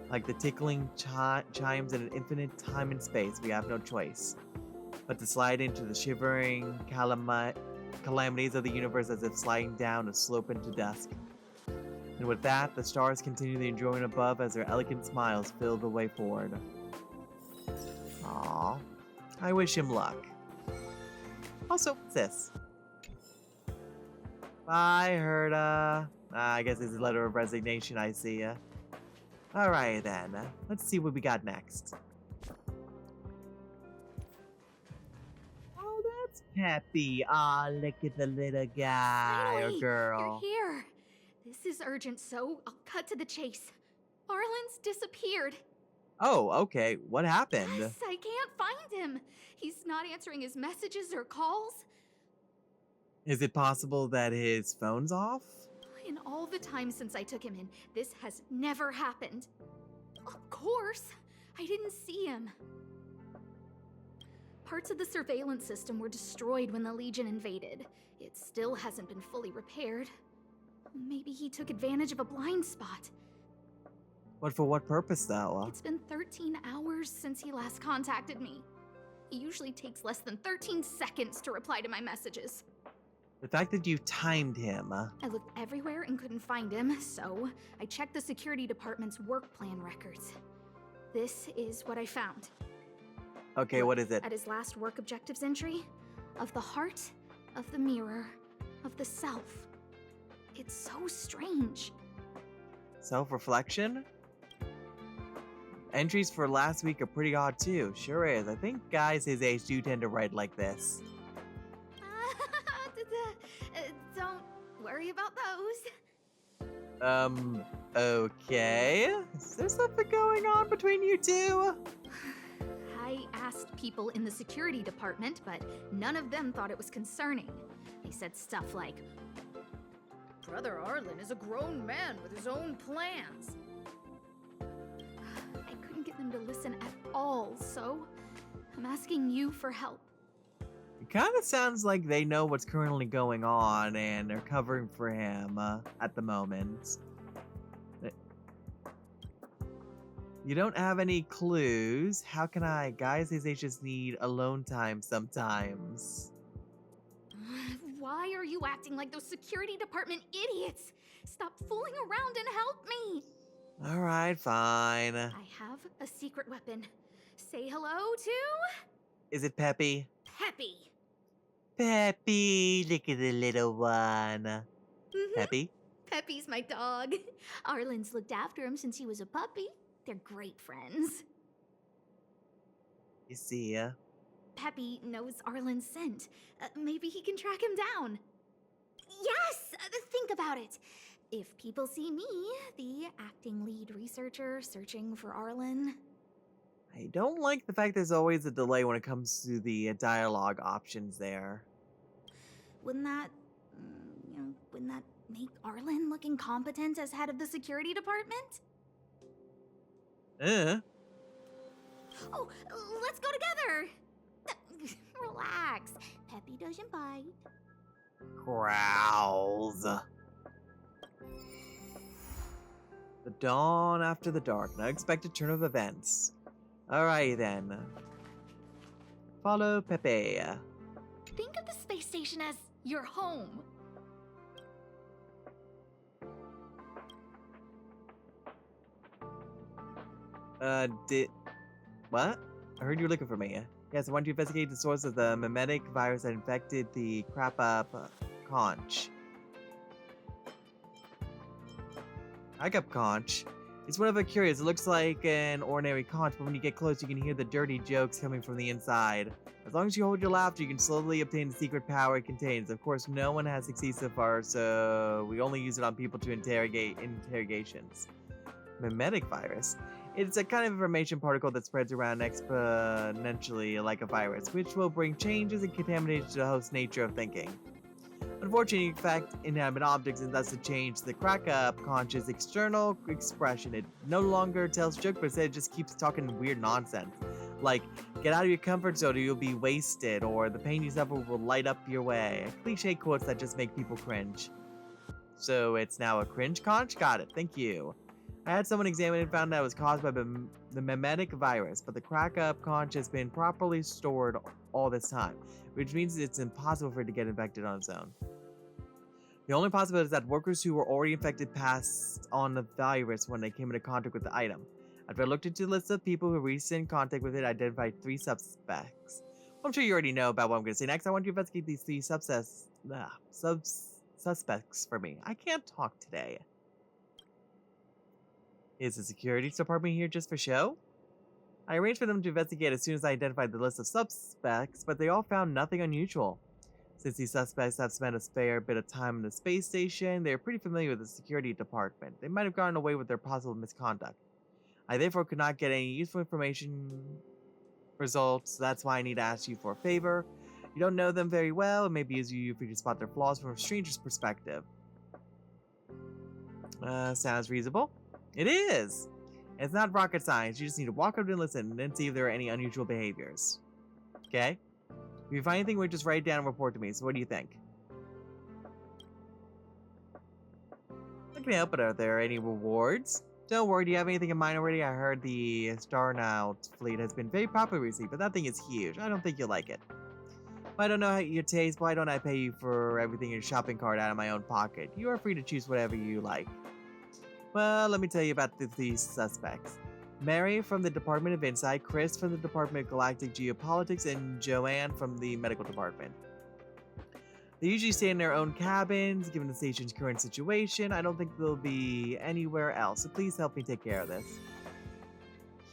Like the tickling chimes in an infinite time and space, we have no choice but to slide into the shivering calamities of the universe as if sliding down a slope into dusk. And with that, the stars continue the enjoyment above as their elegant smiles fill the way forward. Aww. I wish him luck. Also, what's this? Bye, Herda. I guess it's a letter of resignation, I see ya. Alright then, let's see what we got next. Oh, that's Peppy. Aw, look at the little guy Finally, or girl. You're here. This is urgent, so I'll cut to the chase. Arlen's disappeared. Oh, okay. What happened? Yes, I can't find him. He's not answering his messages or calls. Is it possible that his phone's off? In all the time since I took him in, this has never happened. Of course, I didn't see him. Parts of the surveillance system were destroyed when the Legion invaded. It still hasn't been fully repaired. Maybe he took advantage of a blind spot. But for what purpose, though? It's been 13 hours since he last contacted me. He usually takes less than 13 seconds to reply to my messages. The fact that you timed him. I looked everywhere and couldn't find him, so I checked the security department's work plan records. This is what I found. Okay, what is it? At his last work objectives entry, of the heart, of the mirror, of the self. It's so strange. Self-reflection? Entries for last week are pretty odd too. Sure is. I think guys his age do tend to write like this. Don't worry about those. Okay. Is there something going on between you two? I asked people in the security department, but none of them thought it was concerning. They said stuff like, Brother Arlen is a grown man with his own plans. I couldn't get them to listen at all, so I'm asking you for help. It kind of sounds like they know what's currently going on and they're covering for him at the moment. You don't have any clues. How can I? Guys, they just need alone time sometimes. Why are you acting like those security department idiots? Stop fooling around and help me. Alright, fine. I have a secret weapon. Say hello to... Is it Peppy? Peppy. Peppy, look at the little one. Peppy? Peppy's my dog. Arlen's looked after him since he was a puppy. They're great friends. You see ya. Peppy knows Arlen's scent. Maybe he can track him down. Yes! Think about it. If people see me, the acting lead researcher searching for Arlen... I don't like the fact there's always a delay when it comes to the dialogue options there. Wouldn't that make Arlen look incompetent as head of the security department? Oh, let's go together! Relax. Peppy doesn't bite. Growls. The dawn after the dark. An unexpected turn of events. Alright then. Follow Pepe. Think of the space station as your home. What? I heard you were looking for me. Yes, I want to investigate the source of the mimetic virus that infected the crap up conch. Backup conch. It's one of the curious. It looks like an ordinary conch, but when you get close, you can hear the dirty jokes coming from the inside. As long as you hold your laughter, you can slowly obtain the secret power it contains. Of course, no one has succeeded so far, so we only use it on people to interrogate interrogations. Mimetic virus. It's a kind of information particle that spreads around exponentially like a virus, which will bring changes and contamination to the host's nature of thinking. Unfortunately, it affects inanimate objects and thus to change the crack-up conscious external expression. It no longer tells jokes, but instead it just keeps talking weird nonsense. Like, get out of your comfort zone or you'll be wasted, or the pain you suffer will light up your way. Cliche quotes that just make people cringe. So it's now a cringe conch? Got it, thank you. I had someone examine it and found that it was caused by the mimetic virus, but the crack-up conch has been properly stored all this time, which means it's impossible for it to get infected on its own. The only possibility is that workers who were already infected passed on the virus when they came into contact with the item. After I looked into the list of people who were recently in contact with it, I identified 3 suspects. I'm sure you already know about what I'm going to say next. I want you to investigate these 3 suspects for me. I can't talk today. Is the security department here just for show? I arranged for them to investigate as soon as I identified the list of suspects, but they all found nothing unusual. Since these suspects have spent a fair bit of time in the space station, they are pretty familiar with the security department. They might have gotten away with their possible misconduct. I therefore could not get any useful information results. That's why I need to ask you for a favor. You don't know them very well. It may be easier for you to spot their flaws from a stranger's perspective. Sounds reasonable. It is. It's not rocket science. You just need to walk up and listen, and then see if there are any unusual behaviors. Okay? If you find anything weird, just write it down and report to me. So what do you think? I can help, but are there any rewards? Don't worry, do you have anything in mind already? I heard the Starnaut fleet has been very popular recently, but that thing is huge. I don't think you'll like it. If I don't know how your taste, why don't I pay you for everything in your shopping cart out of my own pocket? You are free to choose whatever you like. Well, let me tell you about these suspects. Mary from the Department of Insight, Chris from the Department of Galactic Geopolitics, and Joanne from the Medical Department. They usually stay in their own cabins, given the station's current situation. I don't think they'll be anywhere else, so please help me take care of this.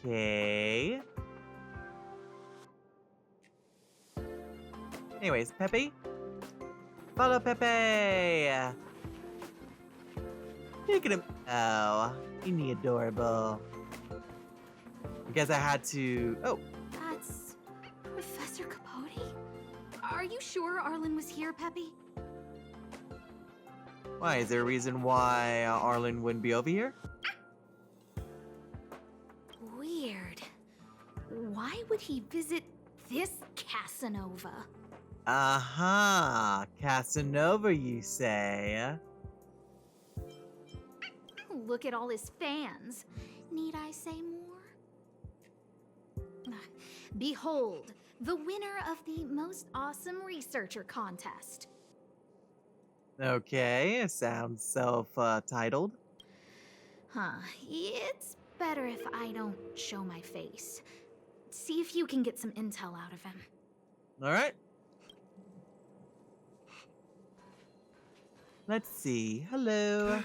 Okay. Anyways, Pepe? Follow Pepe! Look at him. Oh, isn't he adorable? I guess I had to... Oh. That's Professor Capote? Are you sure Arlen was here, Peppy? Why? Is there a reason why Arlen wouldn't be over here? Weird. Why would he visit this Casanova? Uh-huh. Casanova, you say? Look at all his fans. Need I say more? Behold, the winner of the Most Awesome Researcher contest. Okay, sounds self-titled. Huh, it's better if I don't show my face. See if you can get some intel out of him. Alright. Let's see. Hello.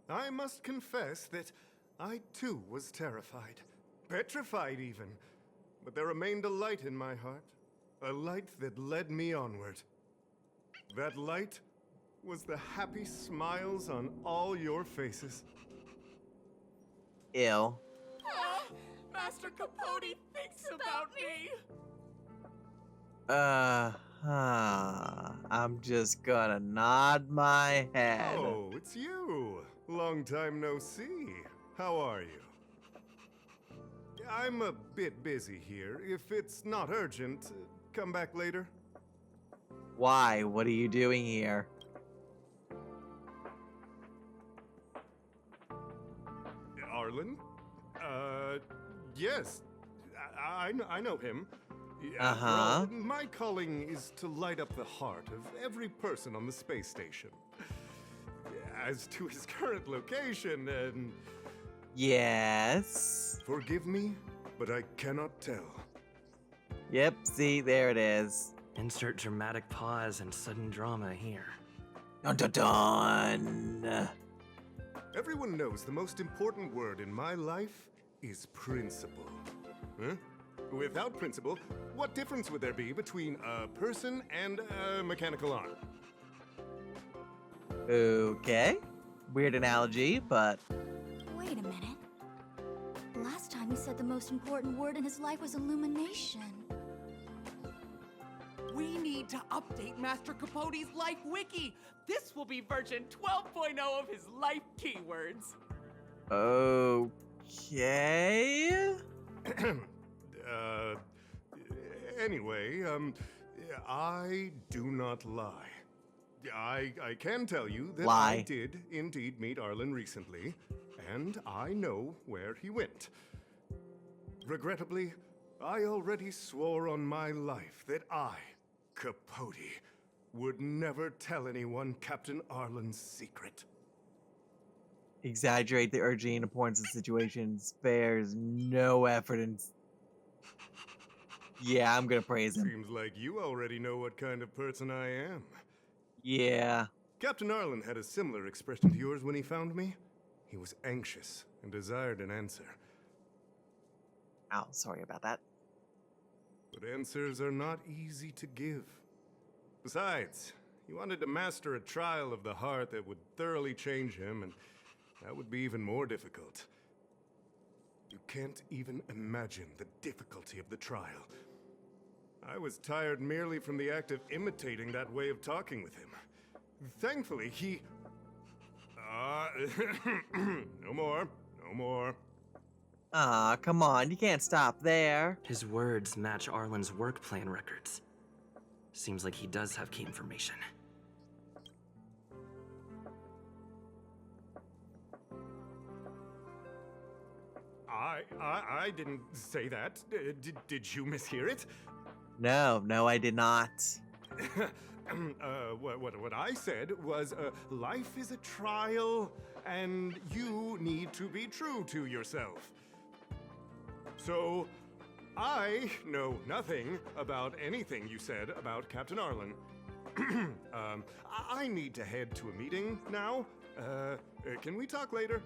I must confess that I too was terrified. Petrified even. But there remained a light in my heart. A light that led me onward. That light was the happy smiles on all your faces. Ew. Master Capote thinks about me. I'm just gonna nod my head. Oh, it's you. Long time no see. How are you? I'm a bit busy here. If it's not urgent, come back later. Why? What are you doing here? Arlen? Yes. I know him. Uh-huh. After all, my calling is to light up the heart of every person on the space station. As to his current location, and... Yes. Forgive me, but I cannot tell. Yep, see, there it is. Insert dramatic pause and sudden drama here. Dun dun dun. Everyone knows the most important word in my life is principle. Huh? Without principle, what difference would there be between a person and a mechanical arm? Okay. Weird analogy, but Wait a minute. Last time he said the most important word in his life was illumination. We need to update Master Capote's life wiki. This will be version 12.0 of his life keywords. okay. Anyway, I do not lie. I can tell you that I Lie. did indeed meet Arlen recently, and I know where he went. Regrettably, I already swore on my life that I, Capote, would never tell anyone Captain Arlen's secret. Exaggerate the urgent importance of the situation, spares no effort and yeah, I'm gonna praise him. Seems like you already know what kind of person I am. Yeah. Captain Arlen had a similar expression to yours when he found me. He was anxious and desired an answer. Ow, sorry about that. But answers are not easy to give. Besides, he wanted to master a trial of the heart that would thoroughly change him, and that would be even more difficult. You can't even imagine the difficulty of the trial. I was tired merely from the act of imitating that way of talking with him. Thankfully, he... no more. No more. Aw, come on, you can't stop there. His words match Arlen's work plan records. Seems like he does have key information. I didn't say that. Did you mishear it? No, I did not. What I said was, life is a trial, and you need to be true to yourself. So, I know nothing about anything you said about Captain Arlen. I need to head to a meeting now. Can we talk later?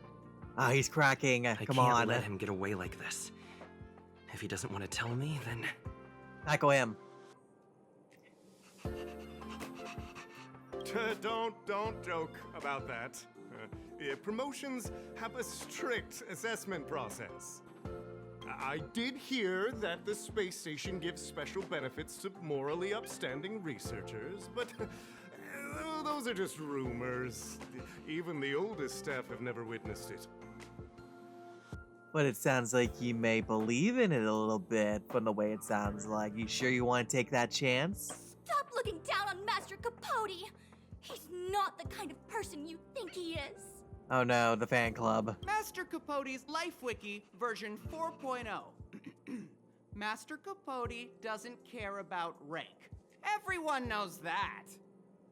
Ah, he's cracking. I Come can't on. let him get away like this. If he doesn't want to tell me, then... Tackle him. Don't joke about that. Promotions have a strict assessment process. I did hear that the space station gives special benefits to morally upstanding researchers, but those are just rumors. Even the oldest staff have never witnessed it. But it sounds like you may believe in it a little bit from the way it sounds like. You sure you want to take that chance? Stop looking down on Master Capote! He's not the kind of person you think he is. Oh no, the fan club. Master Capote's life wiki version 4.0. Master Capote doesn't care about rank. Everyone knows that.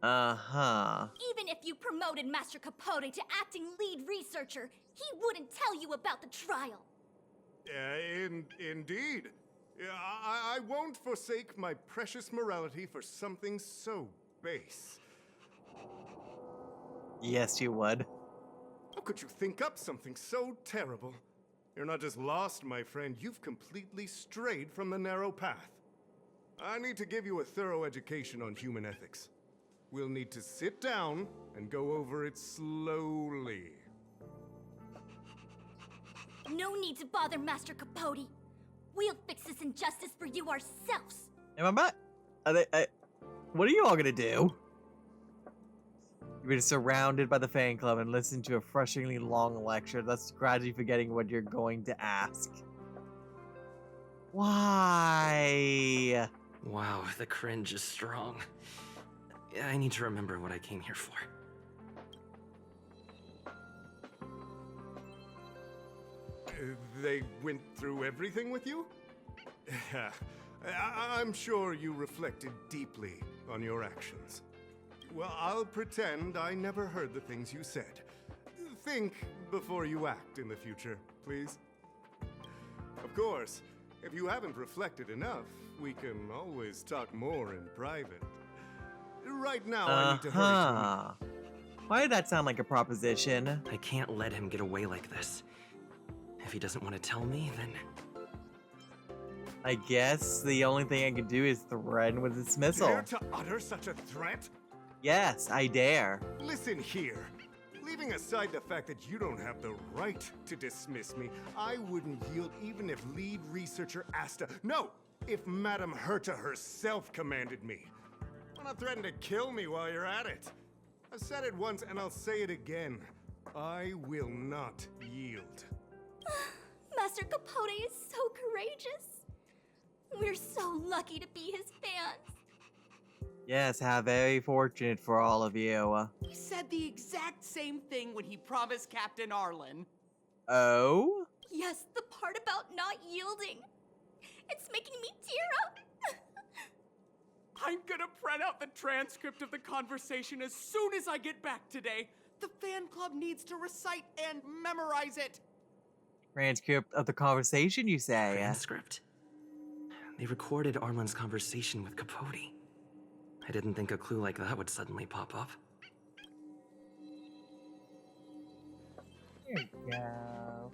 Uh-huh. Even if you promoted Master Capote to acting lead researcher, he wouldn't tell you about the trial. Indeed. I won't forsake my precious morality for something so base. Yes, you would. How could you think up something so terrible? You're not just lost, my friend, you've completely strayed from the narrow path. I need to give you a thorough education on human ethics. We'll need to sit down and go over it slowly. No need to bother Master Capote. We'll fix this injustice for you ourselves. Am I back? What are you all gonna do? You're be surrounded by the fan club and listen to a frustratingly long lecture, thus gradually forgetting what you're going to ask. Why? Wow, the cringe is strong. I need to remember what I came here for. They went through everything with you? I'm sure you reflected deeply on your actions. Well, I'll pretend I never heard the things you said. Think before you act in the future, please. Of course, if you haven't reflected enough, we can always talk more in private. Right now, I need to hurry to a meeting. Why did that sound like a proposition? I can't let him get away like this. If he doesn't want to tell me, then I guess the only thing I can do is threaten with dismissal. Dare to utter such a threat? Yes, I dare. Listen here. Leaving aside the fact that you don't have the right to dismiss me, I wouldn't yield even if lead researcher Asta. No! If Madame Herta herself commanded me. Why not threaten to kill me while you're at it? I've said it once and I'll say it again. I will not yield. Master Capote is so courageous. We're so lucky to be his fans. Yes, how very fortunate for all of you. He said the exact same thing when he promised Captain Arlen. Oh? Yes, the part about not yielding. It's making me tear up. I'm gonna print out the transcript of the conversation as soon as I get back today. The fan club needs to recite and memorize it. Transcript of the conversation, you say? transcript. They recorded Arlen's conversation with Capote. I didn't think a clue like that would suddenly pop up. There we go.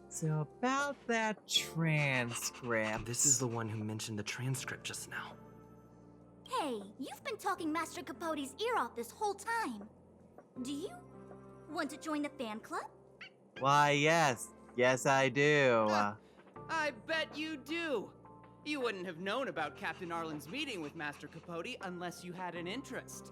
So about that transcript. This is the one who mentioned the transcript just now. Hey, you've been talking Master Capote's ear off this whole time. Do you want to join the fan club? Why, yes. Yes, I do. I bet you do. You wouldn't have known about Captain Arlen's meeting with Master Capote unless you had an interest.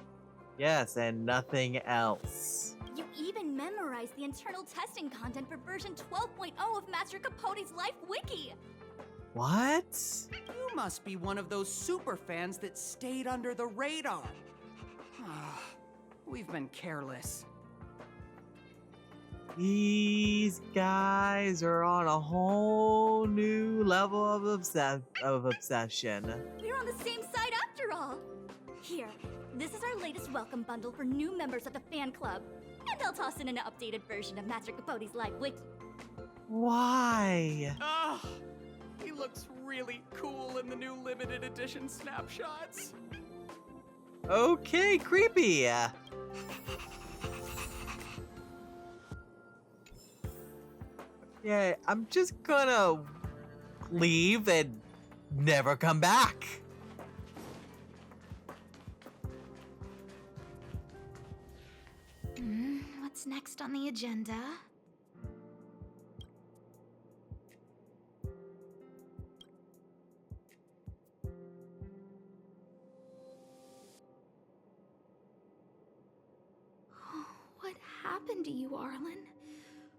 Yes, and nothing else. You even memorized the internal testing content for version 12.0 of Master Capote's Life Wiki. What? You must be one of those super fans that stayed under the radar. Ah, we've been careless. These guys are on a whole new level of obsession. We're on the same side after all. Here, this is our latest welcome bundle for new members of the fan club. And I'll toss in an updated version of Master Capote's Life Wiki. Why? Ah, he looks really cool in the new limited edition snapshots. Okay, creepy. Yeah, I'm just gonna leave and never come back. What's next on the agenda? What happened to you, Arlen?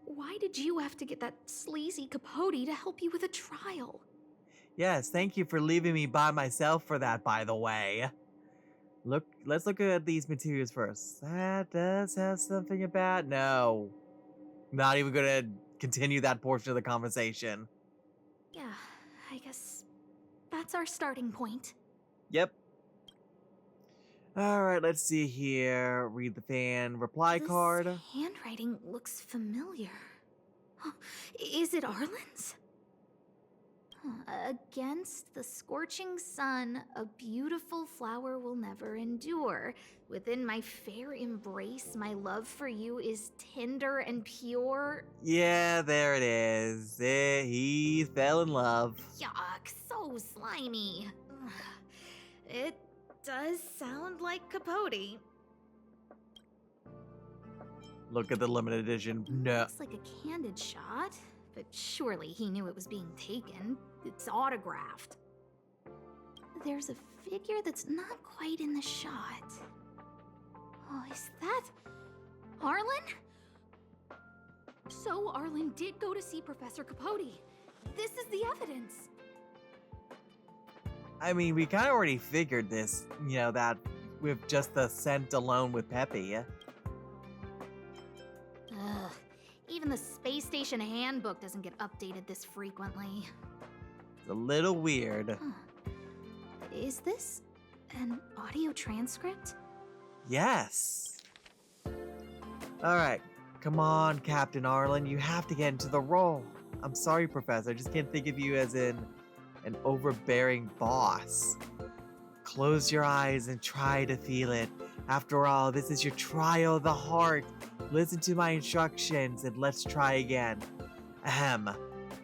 Why did you have to get that sleazy Capote to help you with a trial? Yes, thank you for leaving me by myself for that, by the way. Let's look at these materials first. That does have something about... No. Not even gonna continue that portion of the conversation. Yeah, I guess that's our starting point. Yep. Alright, let's see here. Read the fan reply This card. handwriting looks familiar. Huh, is it Arlen's? Against the scorching sun, a beautiful flower will never endure. Within my fair embrace, my love for you is tender and pure. Yeah, there it is. He fell in love. Yuck, so slimy. Ugh. It does sound like Capote. Look at the limited edition. No. Looks like a candid shot, but surely he knew it was being taken. It's autographed. There's a figure that's not quite in the shot. Oh, is that Arlen? So Arlen did go to see Professor Capote. This is the evidence. I mean, we kind of already figured this, you know, that with just the scent alone with Peppy. Ugh. Even the space station handbook doesn't get updated this frequently. It's a little weird. Huh. Is this an audio transcript? Yes. Alright, come on, Captain Arlen. You have to get into the role. I'm sorry, Professor. I just can't think of you as an overbearing boss. Close your eyes and try to feel it. After all, this is your trial of the heart. Listen to my instructions and let's try again. Ahem.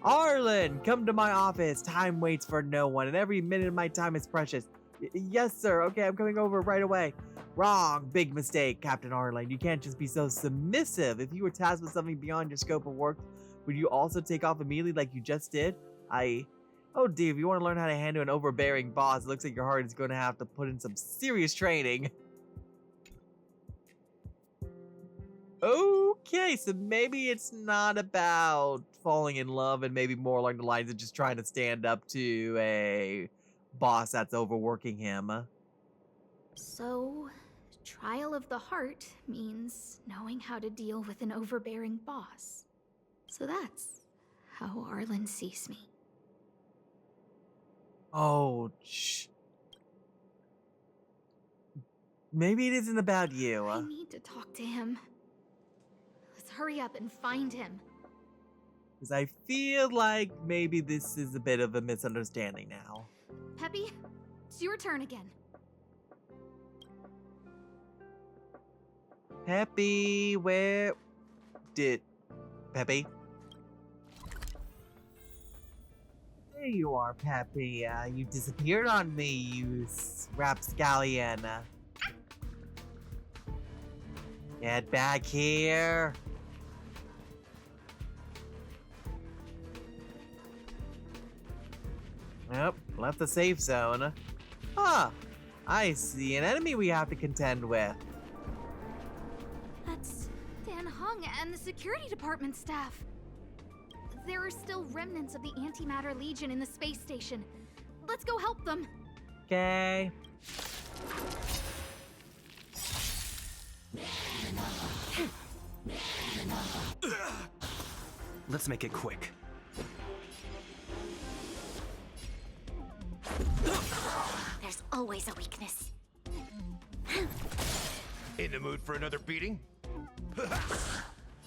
Arlen, come to my office. Time waits for no one, and every minute of my time is precious. Yes, sir. Okay, I'm coming over right away. Wrong. Big mistake, Captain Arlen. You can't just be so submissive. If you were tasked with something beyond your scope of work, would you also take off immediately like you just did? Oh dear, if you want to learn how to handle an overbearing boss, it looks like your heart is going to have to put in some serious training. Okay, so maybe it's not about falling in love and maybe more along the lines of just trying to stand up to a boss that's overworking him. So, trial of the heart means knowing how to deal with an overbearing boss. So that's how Arlen sees me. Oh, maybe it isn't about you. I need to talk to him. Let's hurry up and find him. Because I feel like maybe this is a bit of a misunderstanding now. Peppy, it's your turn again. Peppy, where did Peppy? There you are, Peppy. You disappeared on me, you rapscallion. Get back here. Yep, left the safe zone. Huh, I see an enemy we have to contend with. That's Dan Hung and the security department staff. There are still remnants of the Antimatter Legion in the space station. Let's go help them. Okay. Let's make it quick. There's always a weakness. In the mood for another beating?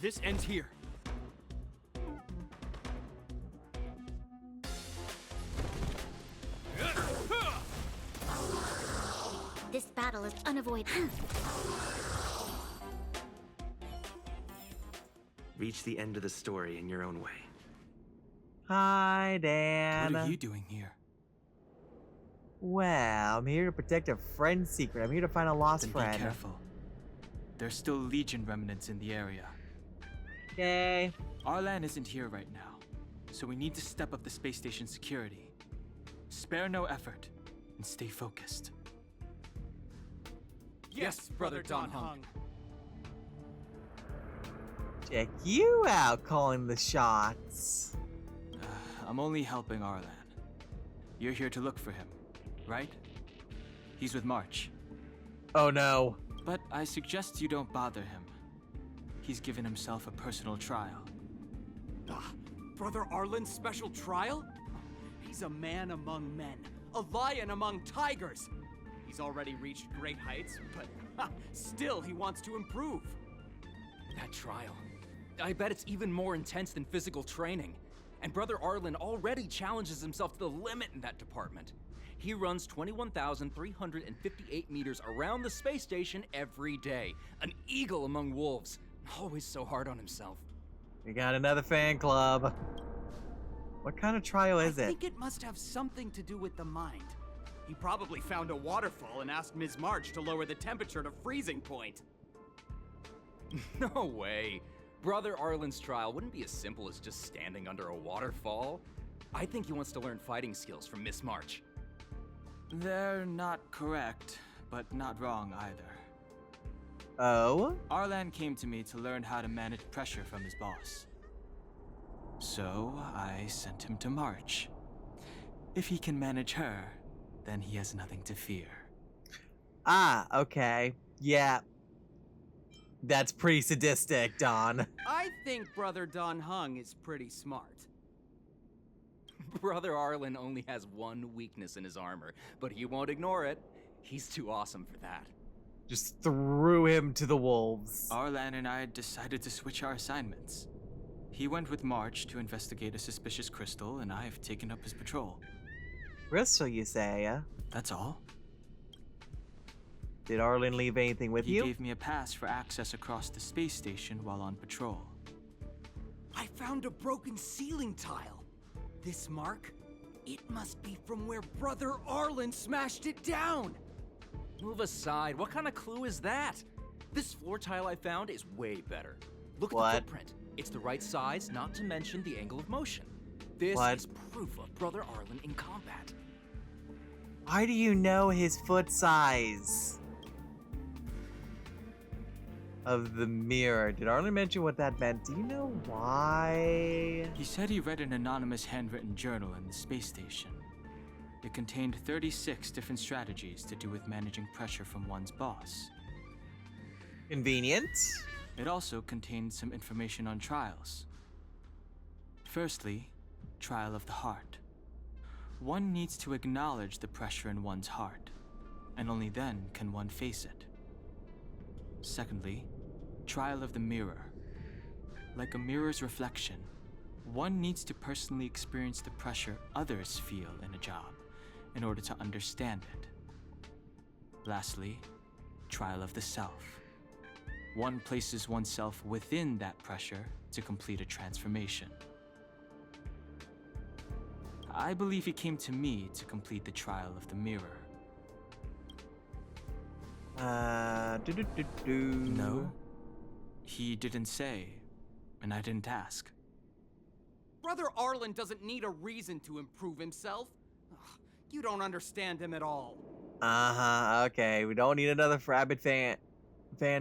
This ends here. This battle is unavoidable. Reach the end of the story in your own way. Hi, Dan. What are you doing here? Well, I'm here to protect a friend's secret. I'm here to find a lost Then friend. be careful. There's still Legion remnants in the area. Okay. Arlan isn't here right now, so we need to step up the space station security. Spare no effort, and stay focused. Yes, Brother Don Hung. Check you out calling the shots. I'm only helping Arlan. You're here to look for him, right? He's with March. Oh no. But I suggest you don't bother him. He's given himself a personal trial. Brother Arlen's special trial? He's a man among men, a lion among tigers. He's already reached great heights, but still he wants to improve. That trial. I bet it's even more intense than physical training. And Brother Arlen already challenges himself to the limit in that department. He runs 21,358 meters around the space station every day. An eagle among wolves. Always so hard on himself. We got another fan club. What kind of trial is I it? think it must have something to do with the mind. He probably found a waterfall and asked Ms. March to lower the temperature to freezing point. No way. Brother Arlen's trial wouldn't be as simple as just standing under a waterfall. I think he wants to learn fighting skills from Miss March. They're not correct, but not wrong either. Oh? Arlan came to me to learn how to manage pressure from his boss. So I sent him to March. If he can manage her, then he has nothing to fear. Ah, okay. Yeah. That's pretty sadistic, Don. I think Brother Don Hung is pretty smart. Brother Arlen only has one weakness in his armor, but he won't ignore it. He's too awesome for that. Just threw him to the wolves. Arlan and I decided to switch our assignments. He went with March to investigate a suspicious crystal, and I've taken up his patrol. Crystal, you say? That's all. Did Arlen leave anything with He you? gave me a pass for access across the space station while on patrol. I found a broken ceiling tile. This mark? It must be from where Brother Arlen smashed it down. Move aside. What kind of clue is that? This floor tile I found is way better. Look at What? the footprint. It's the right size, not to mention the angle of motion. This What? is proof of Brother Arlen in combat. Why do you know his foot size? Of the mirror. Did Arlen mention what that meant? Do you know why? He said he read an anonymous handwritten journal in the space station. It contained 36 different strategies to do with managing pressure from one's boss. Convenient. It also contained some information on trials. Firstly, trial of the heart. One needs to acknowledge the pressure in one's heart, and only then can one face it. Secondly, trial of the mirror. Like a mirror's reflection, one needs to personally experience the pressure others feel in a job in order to understand it. Lastly, trial of the self. One places oneself within that pressure to complete a transformation. I believe he came to me to complete the trial of the mirror. No, he didn't say, and I didn't ask. Brother Arlen doesn't need a reason to improve himself. Ugh, you don't understand him at all. Okay. We don't need another Rabbit fan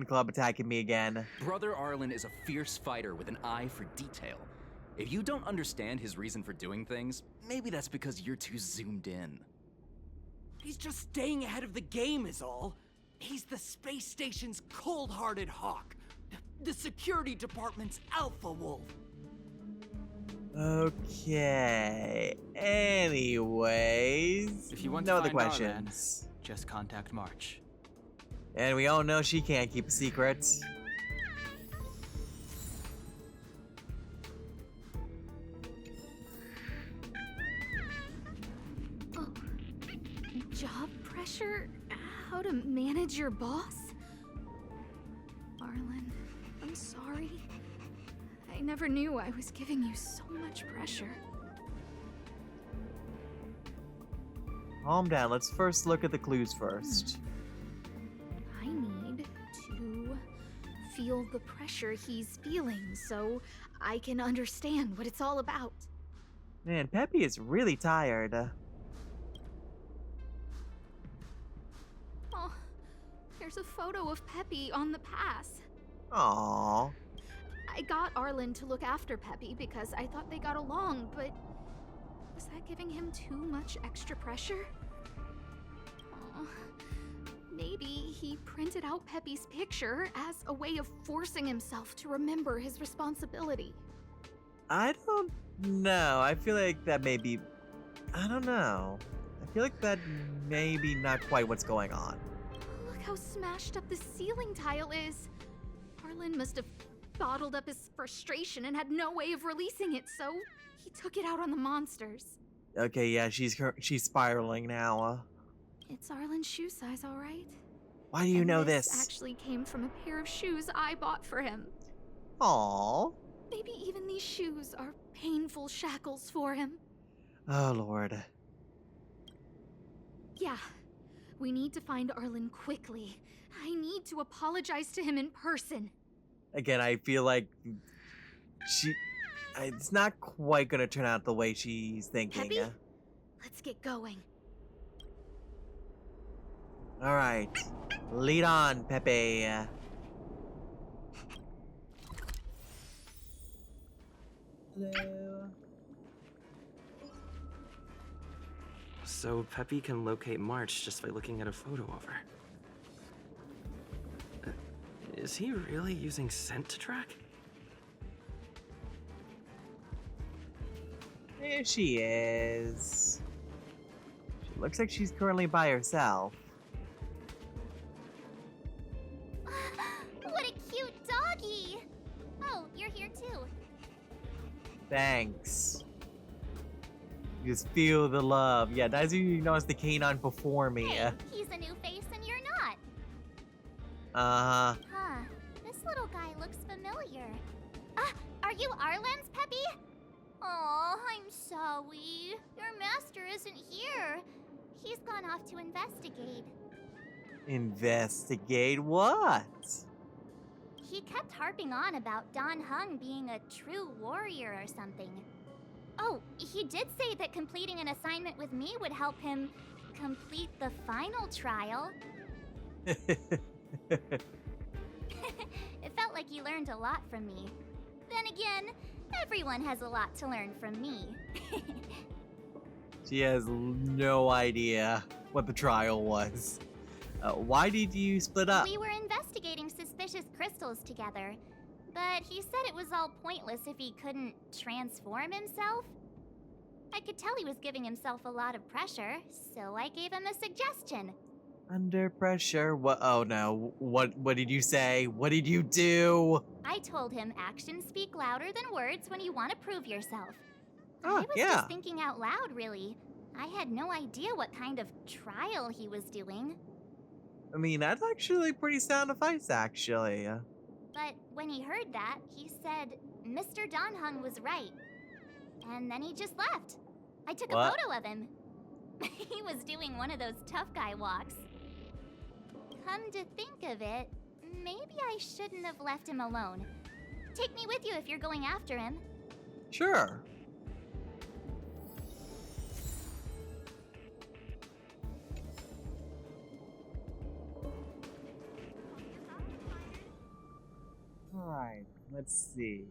club attacking me again. Brother Arlen is a fierce fighter with an eye for detail. If you don't understand his reason for doing things, maybe that's because you're too zoomed in. He's just staying ahead of the game is all. He's the space station's cold-hearted hawk. The security department's alpha wolf. Okay. Anyways. If you want no to other find Arlen, questions. just contact March. And we all know she can't keep a secret. Oh. Job pressure? How to manage your boss? Arlen, I'm sorry. I never knew I was giving you so much pressure. Calm down. Let's first look at the clues first. I need to feel the pressure he's feeling so I can understand what it's all about. Man, Peppy is really tired. Oh, there's a photo of Peppy on the pass. Aww. I got Arlen to look after Peppy because I thought they got along, but was that giving him too much extra pressure? Aw. Maybe he printed out Peppy's picture as a way of forcing himself to remember his responsibility. I don't know. I feel like that may be... I don't know. I feel like that may be not quite what's going on. Look how smashed up the ceiling tile is. Arlen must have bottled up his frustration and had no way of releasing it, so he took it out on the monsters. Okay, yeah, she's spiraling now. It's Arlen's shoe size, all right? Why do you know This this? actually came from a pair of shoes I bought for him. Aww. Maybe even these shoes are painful shackles for him. Oh, Lord. Yeah, we need to find Arlen quickly. I need to apologize to him in person. Again, I feel like it's not quite gonna turn out the way she's thinking. Peppy? Let's get going. Alright. Lead on, Pepe. Hello. So Peppy can locate March just by looking at a photo of her. Is he really using scent to track? There she is. She looks like she's currently by herself. What a cute doggy! Oh, you're here too. Thanks. Just feel the love. Yeah, that's who you know as the canine before me. Hey, he's a new face and you're not. Uh-huh. Huh. This little guy looks familiar. Are you Arlen's Peppy? Oh, I'm sorry. Your master isn't here. He's gone off to investigate. Investigate what? He kept harping on about Don Hung being a true warrior or something. Oh, he did say that completing an assignment with me would help him complete the final trial. It felt like he learned a lot from me. Then again, everyone has a lot to learn from me. She has no idea what the trial was. Why did you split up? We were investigating suspicious crystals together, but he said it was all pointless if he couldn't transform himself. I could tell he was giving himself a lot of pressure, so I gave him a suggestion. Under pressure? What? Oh no. What did you say? What did you do? I told him actions speak louder than words when you want to prove yourself. Oh, I was yeah. just thinking out loud, really. I had no idea what kind of trial he was doing. I mean, that's actually pretty sound advice, actually. But when he heard that, he said Mr. Don Hung was right. And then he just left. I took What? a photo of him. He was doing one of those tough guy walks. Come to think of it, maybe I shouldn't have left him alone. Take me with you if you're going after him. Sure. Alright, let's see.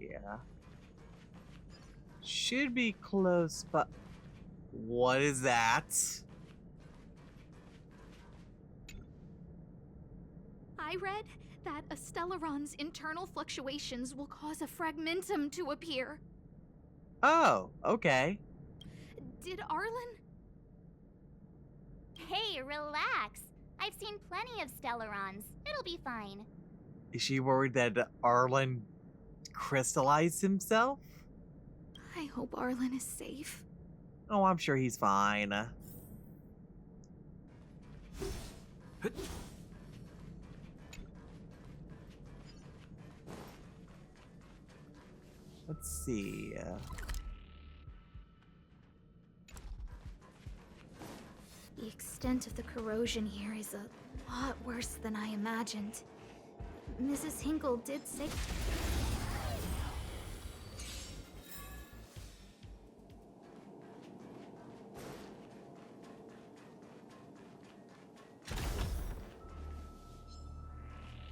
Should be close, but what is that? I read that a Stellaron's internal fluctuations will cause a fragmentum to appear. Oh, okay. Did Arlen? Hey, relax. I've seen plenty of Stellarons. It'll be fine. Is she worried that Arlen crystallized himself? I hope Arlen is safe. Oh, I'm sure he's fine. Let's see. The extent of the corrosion here is a lot worse than I imagined. Mrs. Hinkle did say...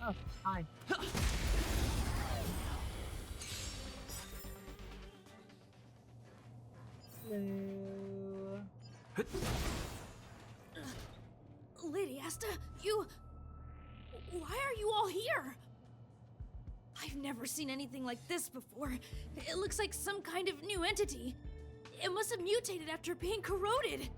Oh, hi. Hello. Lady Asta, you... Why are you all here? I've never seen anything like this before. It looks like some kind of new entity. It must have mutated after being corroded.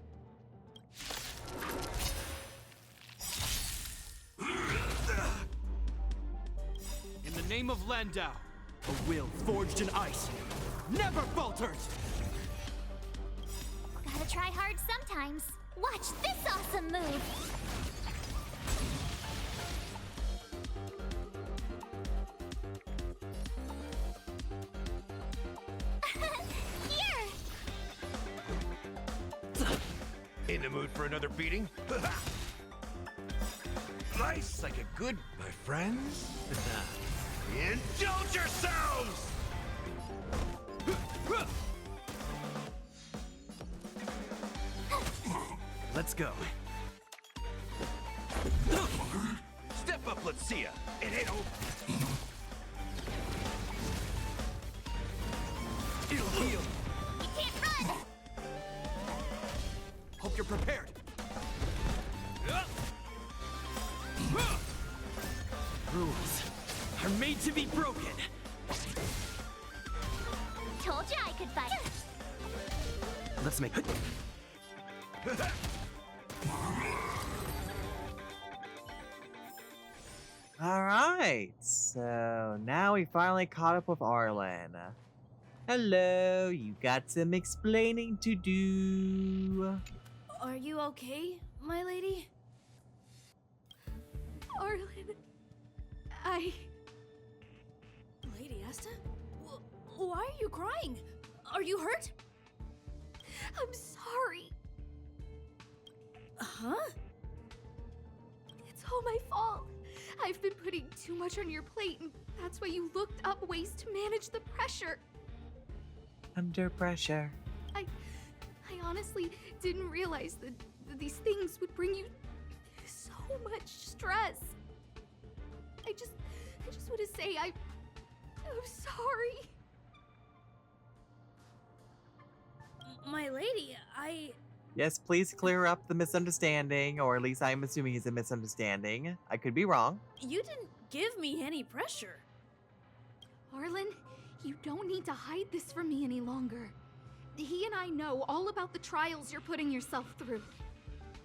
In the name of Landau, a will forged in ice never falters! Gotta try hard sometimes. Watch this awesome move! Here! In the mood for another beating? Nice, like a good, my friends. Indulge yourselves! Let's go. Step up, let's see ya. It ain't over. It'll heal. You can't run! Hope you're prepared. Rules are made to be broken. Told you I could fight. Let's make... Alright, so now we finally caught up with Arlen. Hello, you got some explaining to do. Are you okay, my lady? Arlen, Lady Asta? Why are you crying? Are you hurt? I'm sorry. Huh? It's all my fault. I've been putting too much on your plate, and that's why you looked up ways to manage the pressure. Under pressure. I honestly didn't realize that these things would bring you so much stress. I just want to say I'm sorry. My lady, Yes, please clear up the misunderstanding, or at least I'm assuming it's a misunderstanding. I could be wrong. You didn't give me any pressure. Arlen, you don't need to hide this from me any longer. He and I know all about the trials you're putting yourself through.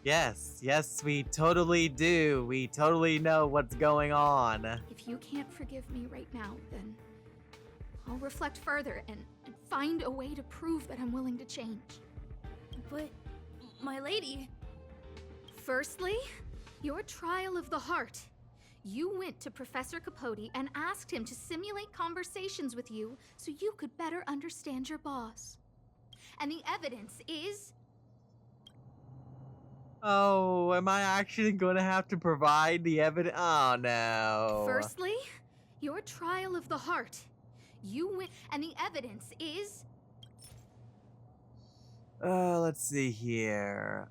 Yes, we totally do. We totally know what's going on. If you can't forgive me right now, then I'll reflect further and find a way to prove that I'm willing to change. But, my lady... Firstly, your trial of the heart. You went to Professor Capote and asked him to simulate conversations with you so you could better understand your boss. And the evidence is... Oh, am I actually going to have to provide the evidence? Oh, no. Firstly, your trial of the heart. You went, and the evidence is... Let's see here.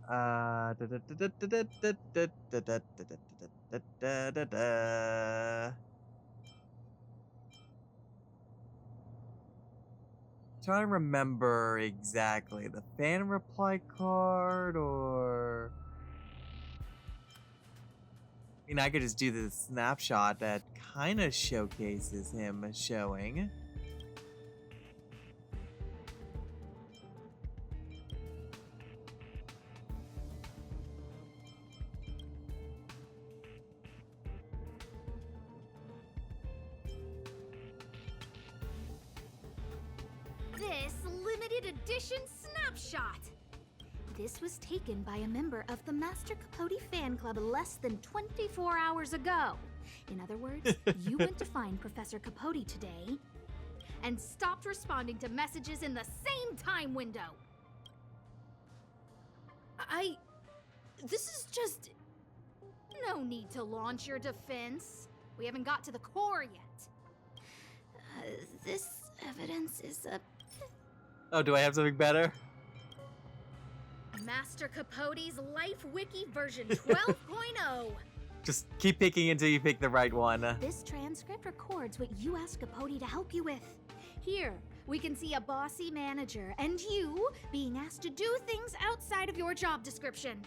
Trying to remember exactly the fan reply card, or I mean, I could just do the snapshot that kind of showcases him showing. This limited edition snapshot. This was taken by a member of the Master Capote fan club less than 24 hours ago. In other words, you went to find Professor Capote today and stopped responding to messages in the same time window. This is just... No need to launch your defense. We haven't got to the core yet. This evidence is a... Oh, do I have something better? Master Capote's Life Wiki version 12.0. Just keep picking until you pick the right one. This transcript records what you asked Capote to help you with. Here, we can see a bossy manager and you being asked to do things outside of your job description.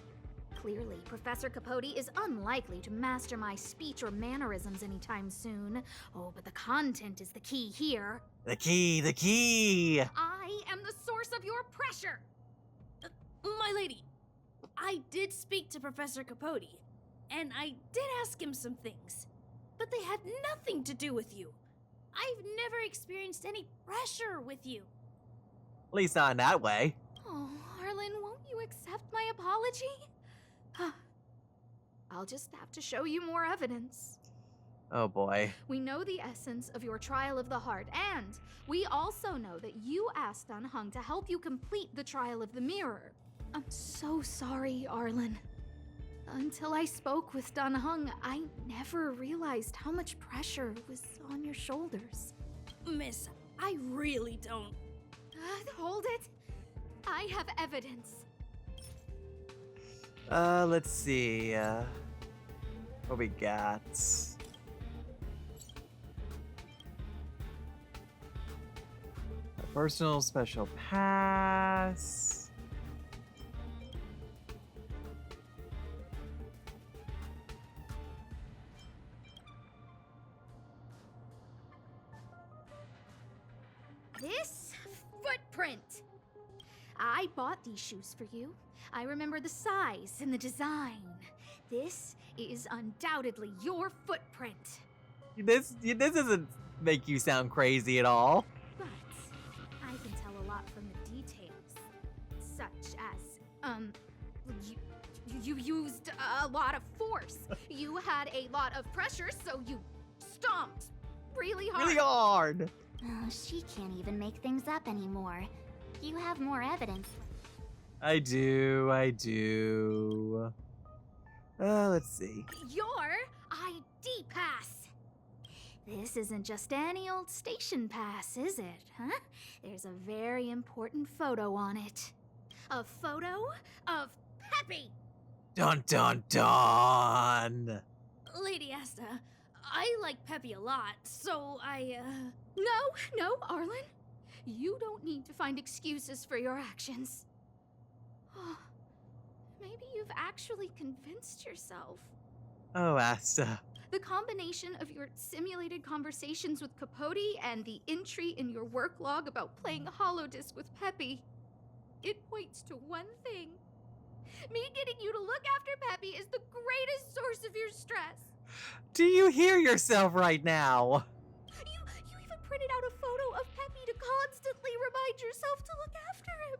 Clearly, Professor Capote is unlikely to master my speech or mannerisms anytime soon. Oh, but the content is the key here. The key! I am the source of your pressure! My lady, I did speak to Professor Capote, and I did ask him some things, but they had nothing to do with you. I've never experienced any pressure with you. At least not in that way. Oh, Arlen, won't you accept my apology? I'll just have to show you more evidence. Oh boy. We know the essence of your trial of the heart, and we also know that you asked Dan Heng to help you complete the trial of the mirror. I'm so sorry, Arlen. Until I spoke with Dan Heng, I never realized how much pressure was on your shoulders. Miss, I really don't... Hold it. I have evidence. Let's see. What we got? A personal special pass. This footprint. I bought these shoes for you. I remember the size and the design. This is undoubtedly your footprint. This doesn't make you sound crazy at all. But I can tell a lot from the details, such as, you used a lot of force. You had a lot of pressure, so you stomped really hard. Really hard. Oh, she can't even make things up anymore. You have more evidence. I do. Let's see. Your ID pass. This isn't just any old station pass, is it, huh? There's a very important photo on it. A photo of Peppy! Dun dun dun! Lady Asta, I like Peppy a lot, so No, Arlen. You don't need to find excuses for your actions. Maybe you've actually convinced yourself. Oh, Asta. The combination of your simulated conversations with Capote and the entry in your work log about playing Holodisc with Peppy, it points to one thing. Me getting you to look after Peppy is the greatest source of your stress. Do you hear yourself right now? You even printed out a photo of Peppy to constantly remind yourself to look after him.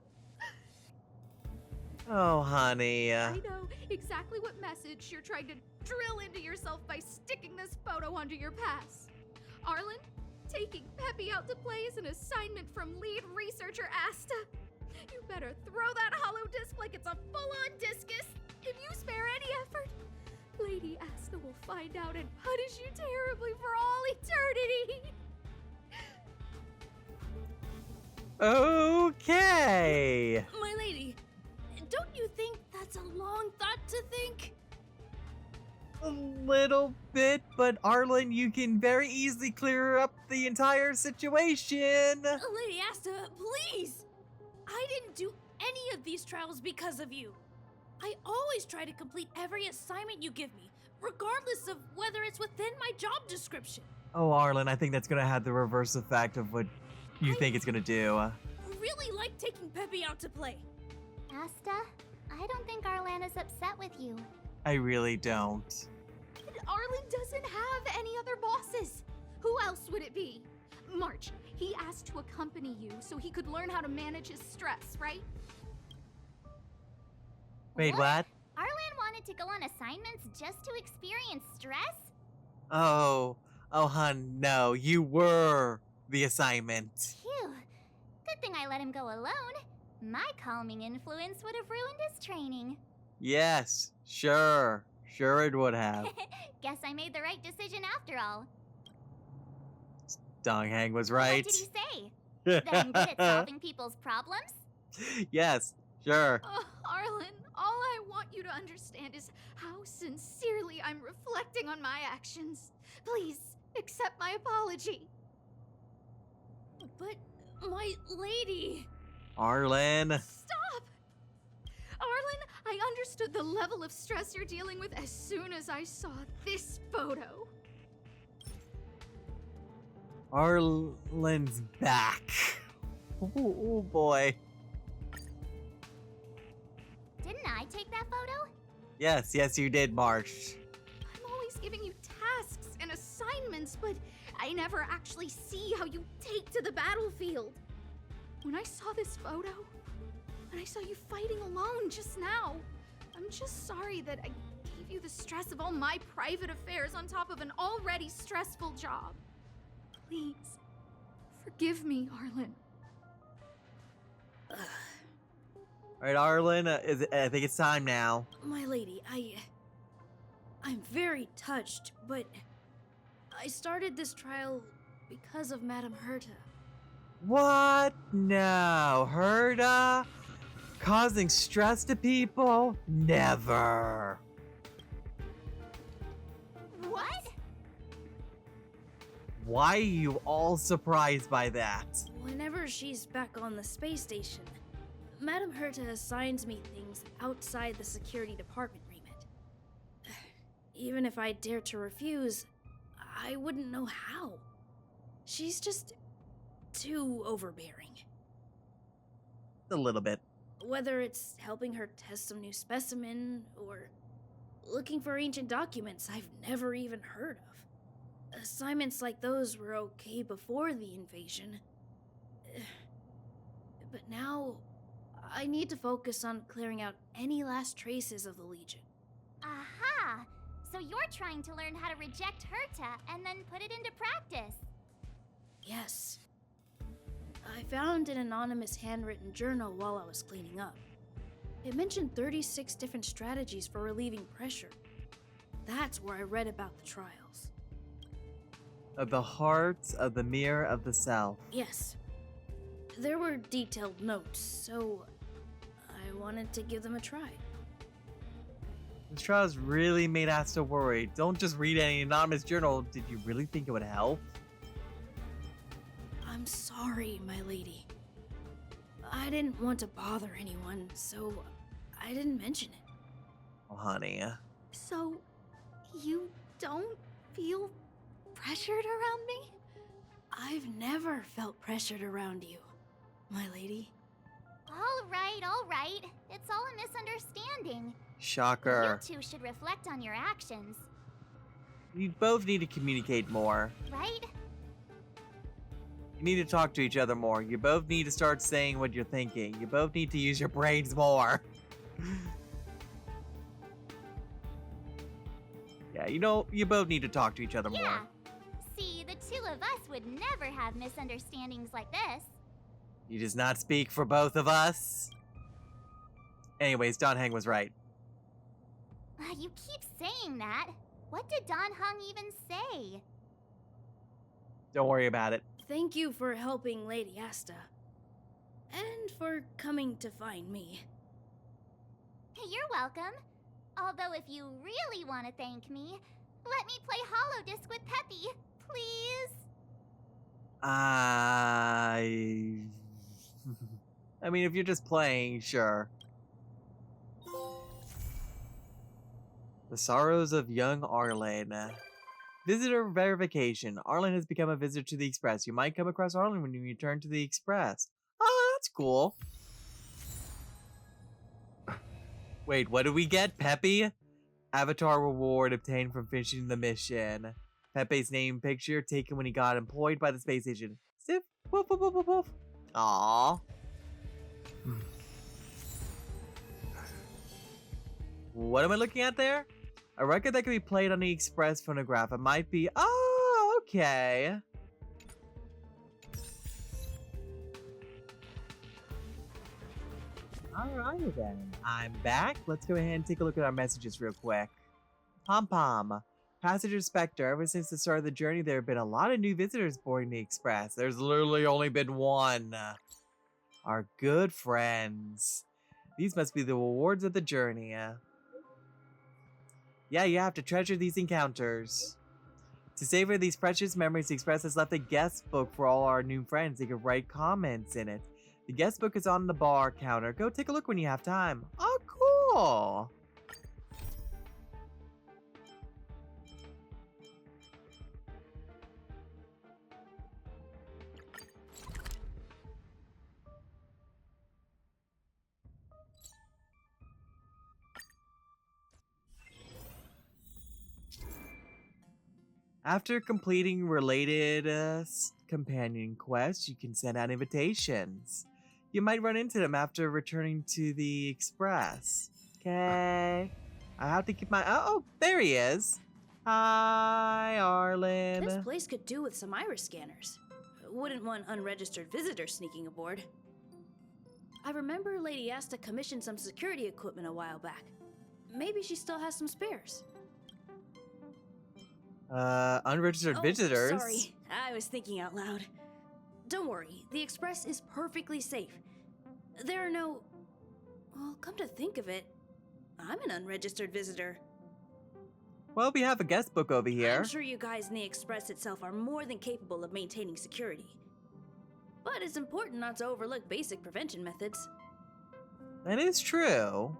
Oh, honey. I know exactly what message you're trying to drill into yourself by sticking this photo onto your pass. Arlen, taking Peppy out to play is an assignment from lead researcher Asta. You better throw that hollow disc like it's a full-on discus. If you spare any effort, Lady Asta will find out and punish you terribly for all eternity. Okay. my lady, don't you think that's a long thought to think? A little bit, but Arlen, you can very easily clear up the entire situation. Lady Asta, please! I didn't do any of these trials because of you. I always try to complete every assignment you give me, regardless of whether it's within my job description. Oh, Arlen, I think that's gonna have the reverse effect of what you think it's gonna do. Really like taking Peppy out to play. Asta, I don't think Arlan is upset with you. I really don't. Arlen doesn't have any other bosses. Who else would it be? March, he asked to accompany you so he could learn how to manage his stress, right? Wait, what? Arlan wanted to go on assignments just to experience stress? Oh, hun, no, you were the assignment. Phew. Good thing I let him go alone. My calming influence would have ruined his training. Yes, sure it would have. Guess I made the right decision after all. Donghang was right. What did he say? That I'm good at solving people's problems? Yes, sure. Oh, Arlen, all I want you to understand is how sincerely I'm reflecting on my actions. Please, accept my apology. But, my lady... Arlen. Stop! Arlen, I understood the level of stress you're dealing with as soon as I saw this photo. Arlen's back. Oh boy. Didn't I take that photo? Yes, you did, Marsh. I'm always giving you tasks and assignments, but I never actually see how you take to the battlefield. When I saw this photo, and I saw you fighting alone just now, I'm just sorry that I gave you the stress of all my private affairs on top of an already stressful job. Please, forgive me, Arlen. All right, Arlen, I think it's time now. My lady, I'm very touched, but I started this trial because of Madame Herta. What? No, Herta? Causing stress to people? Never. What? Why are you all surprised by that? Whenever she's back on the space station, Madame Herta assigns me things outside the security department remit. Even if I dare to refuse, I wouldn't know how. She's just too overbearing. A little bit. Whether it's helping her test some new specimen, or looking for ancient documents I've never even heard of. Assignments like those were okay before the invasion. But now, I need to focus on clearing out any last traces of the Legion. Aha! So you're trying to learn how to reject Herta and then put it into practice. Yes. I found an anonymous handwritten journal while I was cleaning up. It mentioned 36 different strategies for relieving pressure. That's where I read about the trials. Of the heart, of the mirror, of the self. Yes. There were detailed notes, so I wanted to give them a try. This trials really made Asta worry. Don't just read any anonymous journal. Did you really think it would help? I'm sorry, my lady. I didn't want to bother anyone, so I didn't mention it. Oh, honey. So, you don't feel pressured around me? I've never felt pressured around you, my lady. All right. It's all a misunderstanding. Shocker. You two should reflect on your actions, You both need to communicate more. right? You need to talk to each other more. You both need to start saying what you're thinking. You both need to use your brains more. Yeah, you both need to talk to each other Yeah. more. See, the two of us would never have misunderstandings like this. You does not speak for both of us. Anyways, Don Hang was right. You keep saying that. What did Don Hung even say? Don't worry about it. Thank you for helping Lady Asta. And for coming to find me. You're welcome. Although if you really want to thank me, let me play Hollow Disc with Peppy, please. I mean, if you're just playing, sure. The Sorrows of Young Arlen. Visitor verification. Arlen has become a visitor to the Express. You might come across Arlen when you return to the Express. Oh, that's cool. Wait, what do we get? Peppy? Avatar reward obtained from finishing the mission. Pepe's name picture taken when he got employed by the space station. Sif, woof, woof, woof, woof, woof. Aww. What am I looking at there? A record that can be played on the Express phonograph. It might be. Oh, okay. Alright then. I'm back. Let's go ahead and take a look at our messages real quick. Pom Pom. Passenger Spectre. Ever since the start of the journey, there have been a lot of new visitors boarding the Express. There's literally only been one. Our good friends. These must be the rewards of the journey. Yeah, you have to treasure these encounters. To savor these precious memories, the Express has left a guest book for all our new friends. They can write comments in it. The guest book is on the bar counter. Go take a look when you have time. Oh, cool. After completing related companion quests, you can send out invitations. You might run into them after returning to the Express. Okay. I have to keep my... Oh, there he is. Hi, Arlen. This place could do with some iris scanners. Wouldn't want unregistered visitors sneaking aboard. I remember Lady Asta commissioned some security equipment a while back. Maybe she still has some spares. Unregistered visitors? Sorry, I was thinking out loud. Don't worry, the Express is perfectly safe. There are no... Well, come to think of it, I'm an unregistered visitor. Well, we have a guest book over here. I'm sure you guys in the Express itself are more than capable of maintaining security. But it's important not to overlook basic prevention methods. That is true.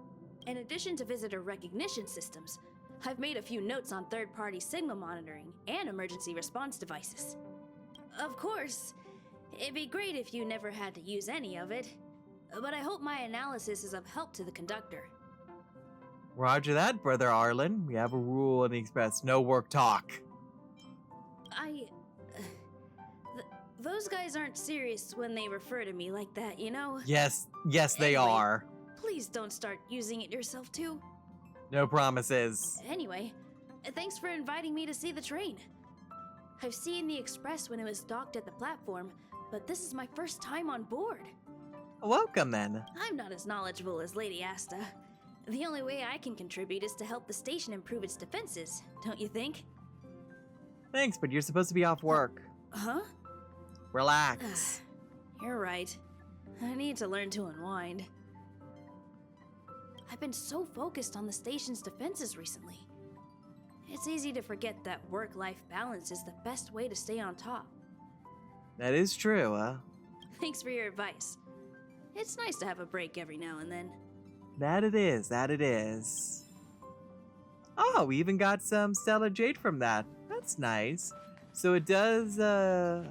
In addition to visitor recognition systems, I've made a few notes on third-party signal monitoring and emergency response devices. Of course, it'd be great if you never had to use any of it, but I hope my analysis is of help to the conductor. Roger that, Brother Arlen. We have a rule in the Express. No work talk. Those guys aren't serious when they refer to me like that, you know? Yes, they Anyway. are. Please don't start using it yourself too. No promises. Anyway, Thanks for inviting me to see the train. I've seen the express when it was docked at the platform, but this is my first time on board. Welcome then. I'm not as knowledgeable as Lady Asta. The only way I can contribute is to help the station improve its defenses, don't you think? Thanks, but you're supposed to be off work. Huh? Relax. You're right. I need to learn to unwind. I've been so focused on the station's defenses recently. It's easy to forget that work-life balance is the best way to stay on top. That is true, Thanks for your advice. It's nice to have a break every now and then. That it is, that it is. Oh, we even got some stellar jade from that. That's nice. So it does, for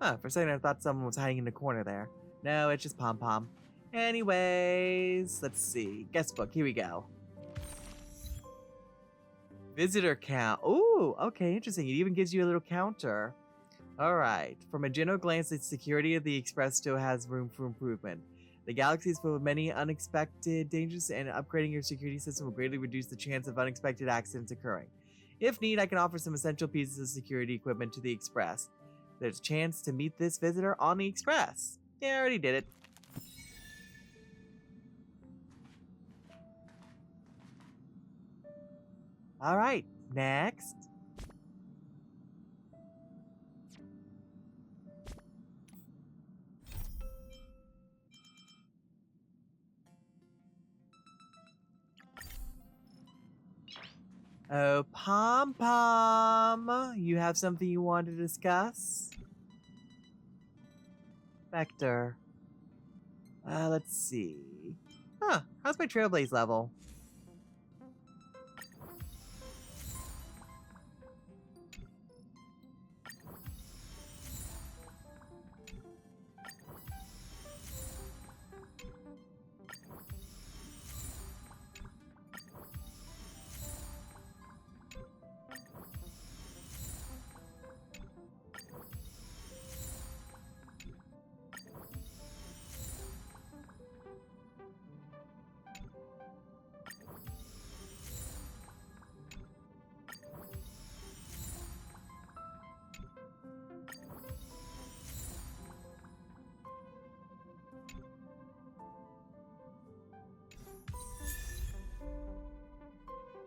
a second I thought someone was hiding in the corner there. No, it's just Pom Pom. Anyways, let's see. Guest book, here we go. Visitor count. Ooh, okay, interesting. It even gives you a little counter. Alright. From a general glance, the security of the Express still has room for improvement. The galaxy is full of many unexpected dangers, and upgrading your security system will greatly reduce the chance of unexpected accidents occurring. If need, I can offer some essential pieces of security equipment to the Express. There's a chance to meet this visitor on the Express. Yeah, I already did it. Alright, next. Oh, Pom Pom, you have something you want to discuss? Vector. Let's see. Huh, how's my Trailblaze level?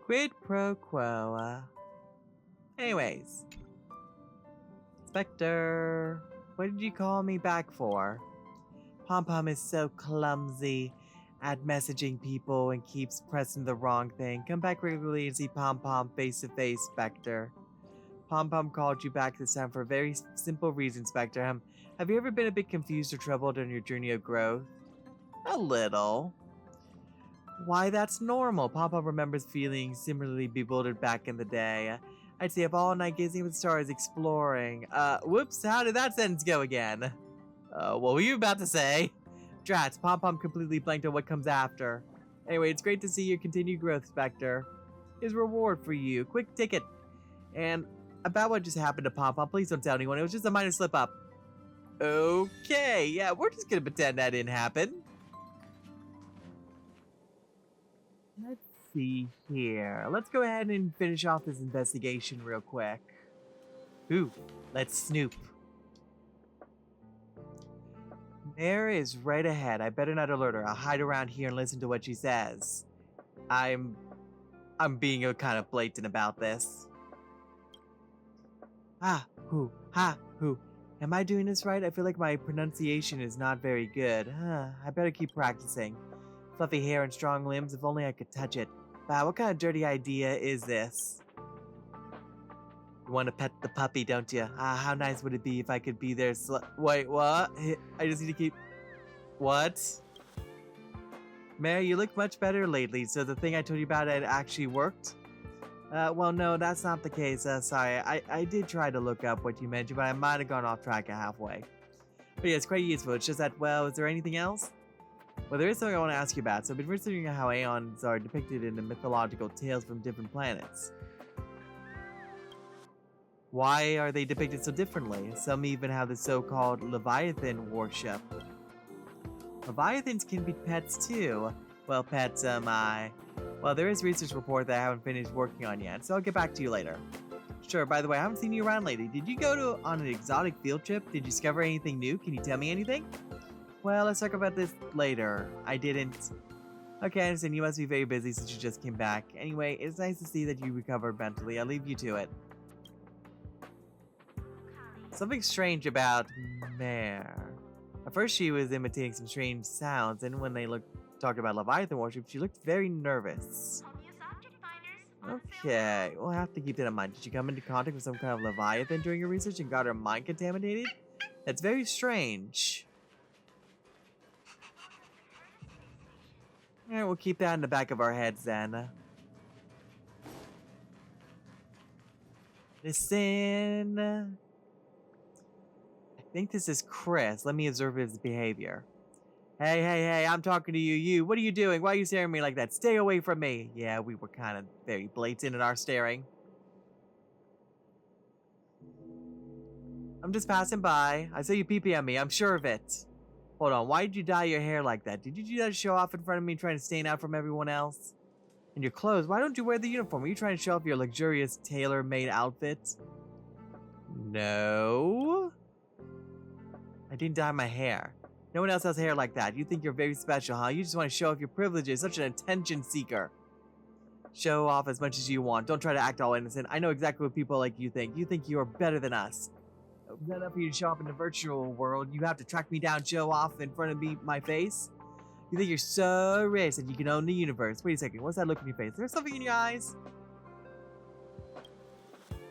Quid pro quo. Anyways. Spectre, what did you call me back for? Pom Pom is so clumsy at messaging people and keeps pressing the wrong thing. Come back regularly and see Pom Pom face to face, Spectre. Pom Pom called you back this time for a very simple reason, Spectre. Have you ever been a bit confused or troubled on your journey of growth? A little. Why, that's normal. Pom Pom remembers feeling similarly bewildered back in the day. I'd stay up all night gazing at the stars, exploring. Whoops, how did that sentence go again? What were you about to say? Drats, Pom Pom completely blanked on what comes after. Anyway, it's great to see your continued growth, Spectre. His reward for you. Quick ticket. And about what just happened to Pom Pom, please don't tell anyone. It was just a minor slip up. Okay, yeah, we're just gonna pretend that didn't happen. Let's see here. Let's go ahead and finish off this investigation real quick. Ooh, let's snoop. Mare is right ahead. I better not alert her. I'll hide around here and listen to what she says. I'm being a kind of blatant about this. Ha, hoo. Am I doing this right? I feel like my pronunciation is not very good. I better keep practicing. Fluffy hair and strong limbs, if only I could touch it. Wow, what kind of dirty idea is this? You want to pet the puppy, don't you? How nice would it be if I could be there Wait, what? I just need to keep... What? Mary, you look much better lately, so the thing I told you about it actually worked? Well, no, that's not the case. Sorry, I did try to look up what you mentioned, but I might have gone off track halfway. But yeah, it's quite useful. It's just that, well, is there anything else? Well, there is something I want to ask you about. So I've been researching how aeons are depicted in the mythological tales from different planets. Why are they depicted so differently? Some even have the so-called Leviathan worship. Leviathans can be pets too. Well, pets, Well, there is a research report that I haven't finished working on yet, so I'll get back to you later. Sure, by the way, I haven't seen you around lately. Did you go on an exotic field trip? Did you discover anything new? Can you tell me anything? Well, let's talk about this later. I didn't. Okay, I understand you must be very busy since you just came back. Anyway, it's nice to see that you recovered mentally. I'll leave you to it. Something strange about Mare. At first she was imitating some strange sounds, and when they talked about Leviathan worship, she looked very nervous. Okay, we'll have to keep that in mind. Did she come into contact with some kind of Leviathan during your research and got her mind contaminated? That's very strange. Alright, we'll keep that in the back of our heads then. Listen. I think this is Chris. Let me observe his behavior. Hey, I'm talking to you. What are you doing? Why are you staring at me like that? Stay away from me. Yeah, we were kind of very blatant in our staring. I'm just passing by. I saw you pee-pee on me. I'm sure of it. Hold on. Why did you dye your hair like that? Did you do that to show off in front of me, trying to stand out from everyone else? And your clothes. Why don't you wear the uniform? Are you trying to show off your luxurious tailor-made outfit? No. I didn't dye my hair. No one else has hair like that. You think you're very special, huh? You just want to show off your privileges. Such an attention seeker. Show off as much as you want. Don't try to act all innocent. I know exactly what people like you think. You think you're better than us. It's not enough for you to show off in the virtual world. You have to track me down, show off in front of me, my face. You think you're so rich that you can own the universe. Wait a second. What's that look in your face? Is there something in your eyes?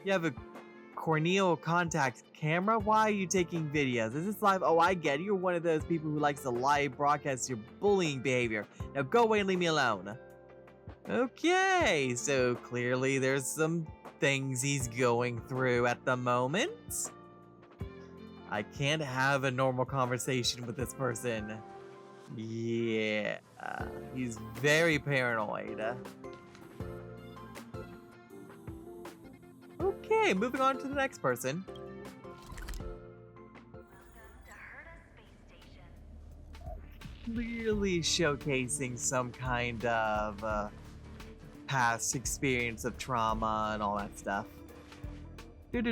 You have a corneal contact camera? Why are you taking videos? Is this live? Oh, I get it. You're one of those people who likes to live broadcast your bullying behavior. Now go away and leave me alone. Okay, so clearly there's some things he's going through at the moment. I can't have a normal conversation with this person. Yeah, he's very paranoid. Okay, moving on to the next person. Clearly showcasing some kind of past experience of trauma and all that stuff. Going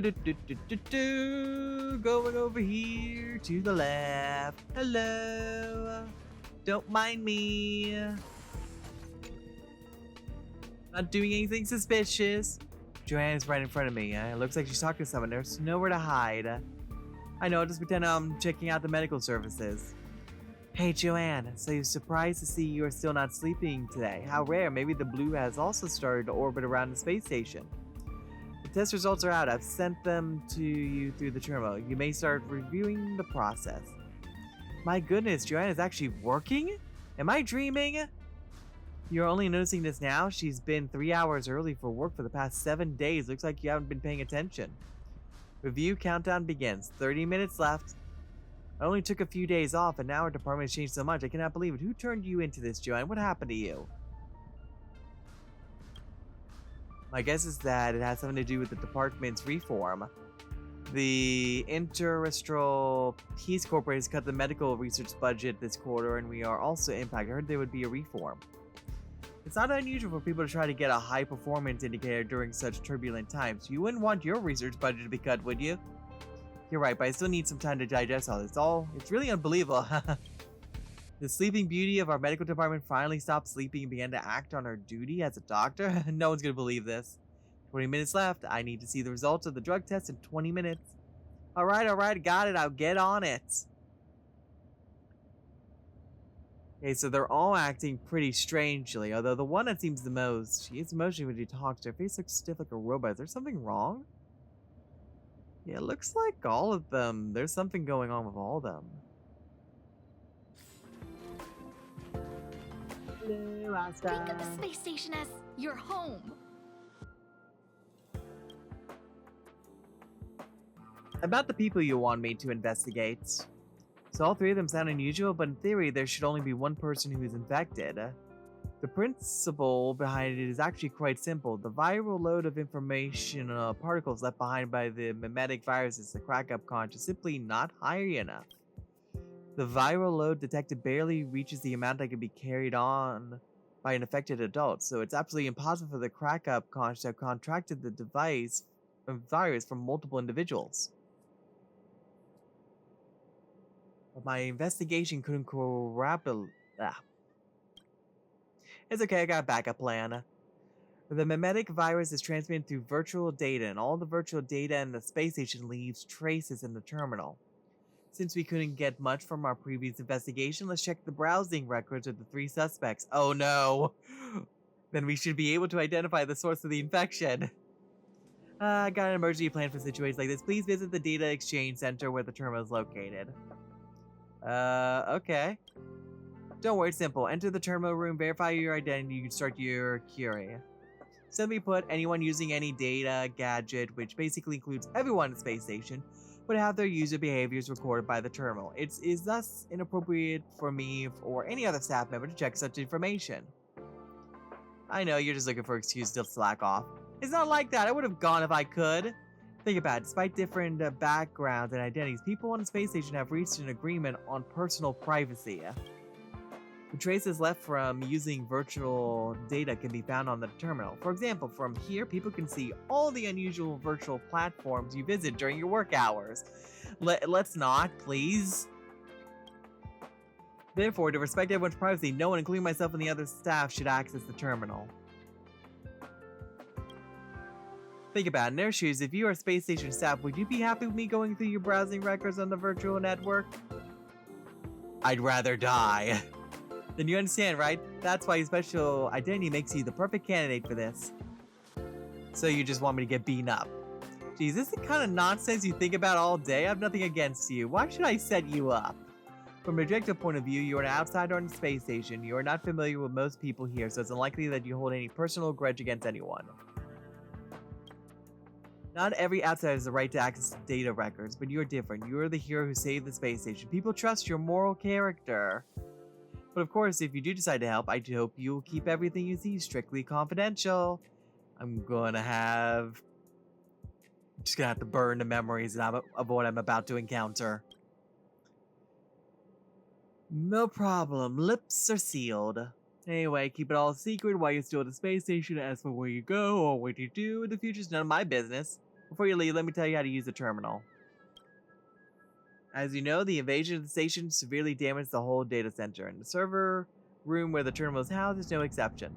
over here to the left. Hello. Don't mind me. Not doing anything suspicious. Joanne's right in front of me. It looks like she's talking to someone. There's nowhere to hide. I know, just pretend I'm checking out the medical services. Hey, Joanne. So you're surprised to see you are still not sleeping today. How rare. Maybe the blue has also started to orbit around the space station. The test results are out. I've sent them to you through the terminal. You may start reviewing the process. My goodness, Joanne is actually working? Am I dreaming? You're only noticing this now? She's been 3 hours early for work for the past 7 days. Looks like you haven't been paying attention. Review countdown begins. 30 minutes left. I only took a few days off and now our department has changed so much. I cannot believe it. Who turned you into this, Joanne? What happened to you? My guess is that it has something to do with the department's reform. The Interstitial Peace Corp has cut the medical research budget this quarter and we are also impacted. I heard there would be a reform. It's not unusual for people to try to get a high performance indicator during such turbulent times. You wouldn't want your research budget to be cut, would you? You're right, but I still need some time to digest all this. It's really unbelievable. The sleeping beauty of our medical department finally stopped sleeping and began to act on her duty as a doctor? No one's gonna believe this. 20 minutes left. I need to see the results of the drug test in 20 minutes. Alright, got it. I'll get on it. Okay, so they're all acting pretty strangely, although the one that seems the most, she is emotional when she talks. Her face looks stiff like a robot. Is there something wrong? Yeah, it looks like all of them. There's something going on with all of them. Hello, Asta. Think of the space station as your home. About the people you want me to investigate. So all three of them sound unusual, but in theory there should only be one person who is infected. The principle behind it is actually quite simple. The viral load of information particles left behind by the mimetic viruses to crack up conch is simply not high enough. The viral load detected barely reaches the amount that can be carried on by an infected adult, so it's absolutely impossible for the crack-up conch to have contracted the virus from multiple individuals. But my investigation couldn't corroborate. It's okay, I got a backup plan. The mimetic virus is transmitted through virtual data, and all the virtual data in the space station leaves traces in the terminal. Since we couldn't get much from our previous investigation, let's check the browsing records of the 3 suspects. Oh no! Then we should be able to identify the source of the infection. I got an emergency plan for situations like this. Please visit the data exchange center where the terminal is located. Okay. Don't worry, it's simple. Enter the terminal room, verify your identity, you can start your query. Simply put, anyone using any data, gadget, which basically includes everyone in the space station, would have their user behaviors recorded by the terminal. It is thus inappropriate for me or any other staff member to check such information. I know, you're just looking for an excuse to slack off. It's not like that, I would have gone if I could. Think about it, despite different backgrounds and identities, people on the space station have reached an agreement on personal privacy. The traces left from using virtual data can be found on the terminal. For example, from here, people can see all the unusual virtual platforms you visit during your work hours. Let's not, please. Therefore, to respect everyone's privacy, no one, including myself and the other staff, should access the terminal. Think about it, in their shoes, if you are space station staff, would you be happy with me going through your browsing records on the virtual network? I'd rather die. Then you understand, right? That's why your special identity makes you the perfect candidate for this. So you just want me to get beaten up. Geez, this is the kind of nonsense you think about all day. I have nothing against you. Why should I set you up? From an objective point of view, you are an outsider on the space station. You are not familiar with most people here, so it's unlikely that you hold any personal grudge against anyone. Not every outsider has the right to access data records, but you're different. You're the hero who saved the space station. People trust your moral character. But of course, if you do decide to help, I do hope you'll keep everything you see strictly confidential. I'm just gonna have to burn the memories of what I'm about to encounter. No problem, lips are sealed. Anyway, keep it all secret while you're still at the space station. As for where you go or what you do in the future is none of my business. Before you leave, let me tell you how to use the terminal. As you know, the invasion of the station severely damaged the whole data center, and the server room where the terminal is housed is no exception.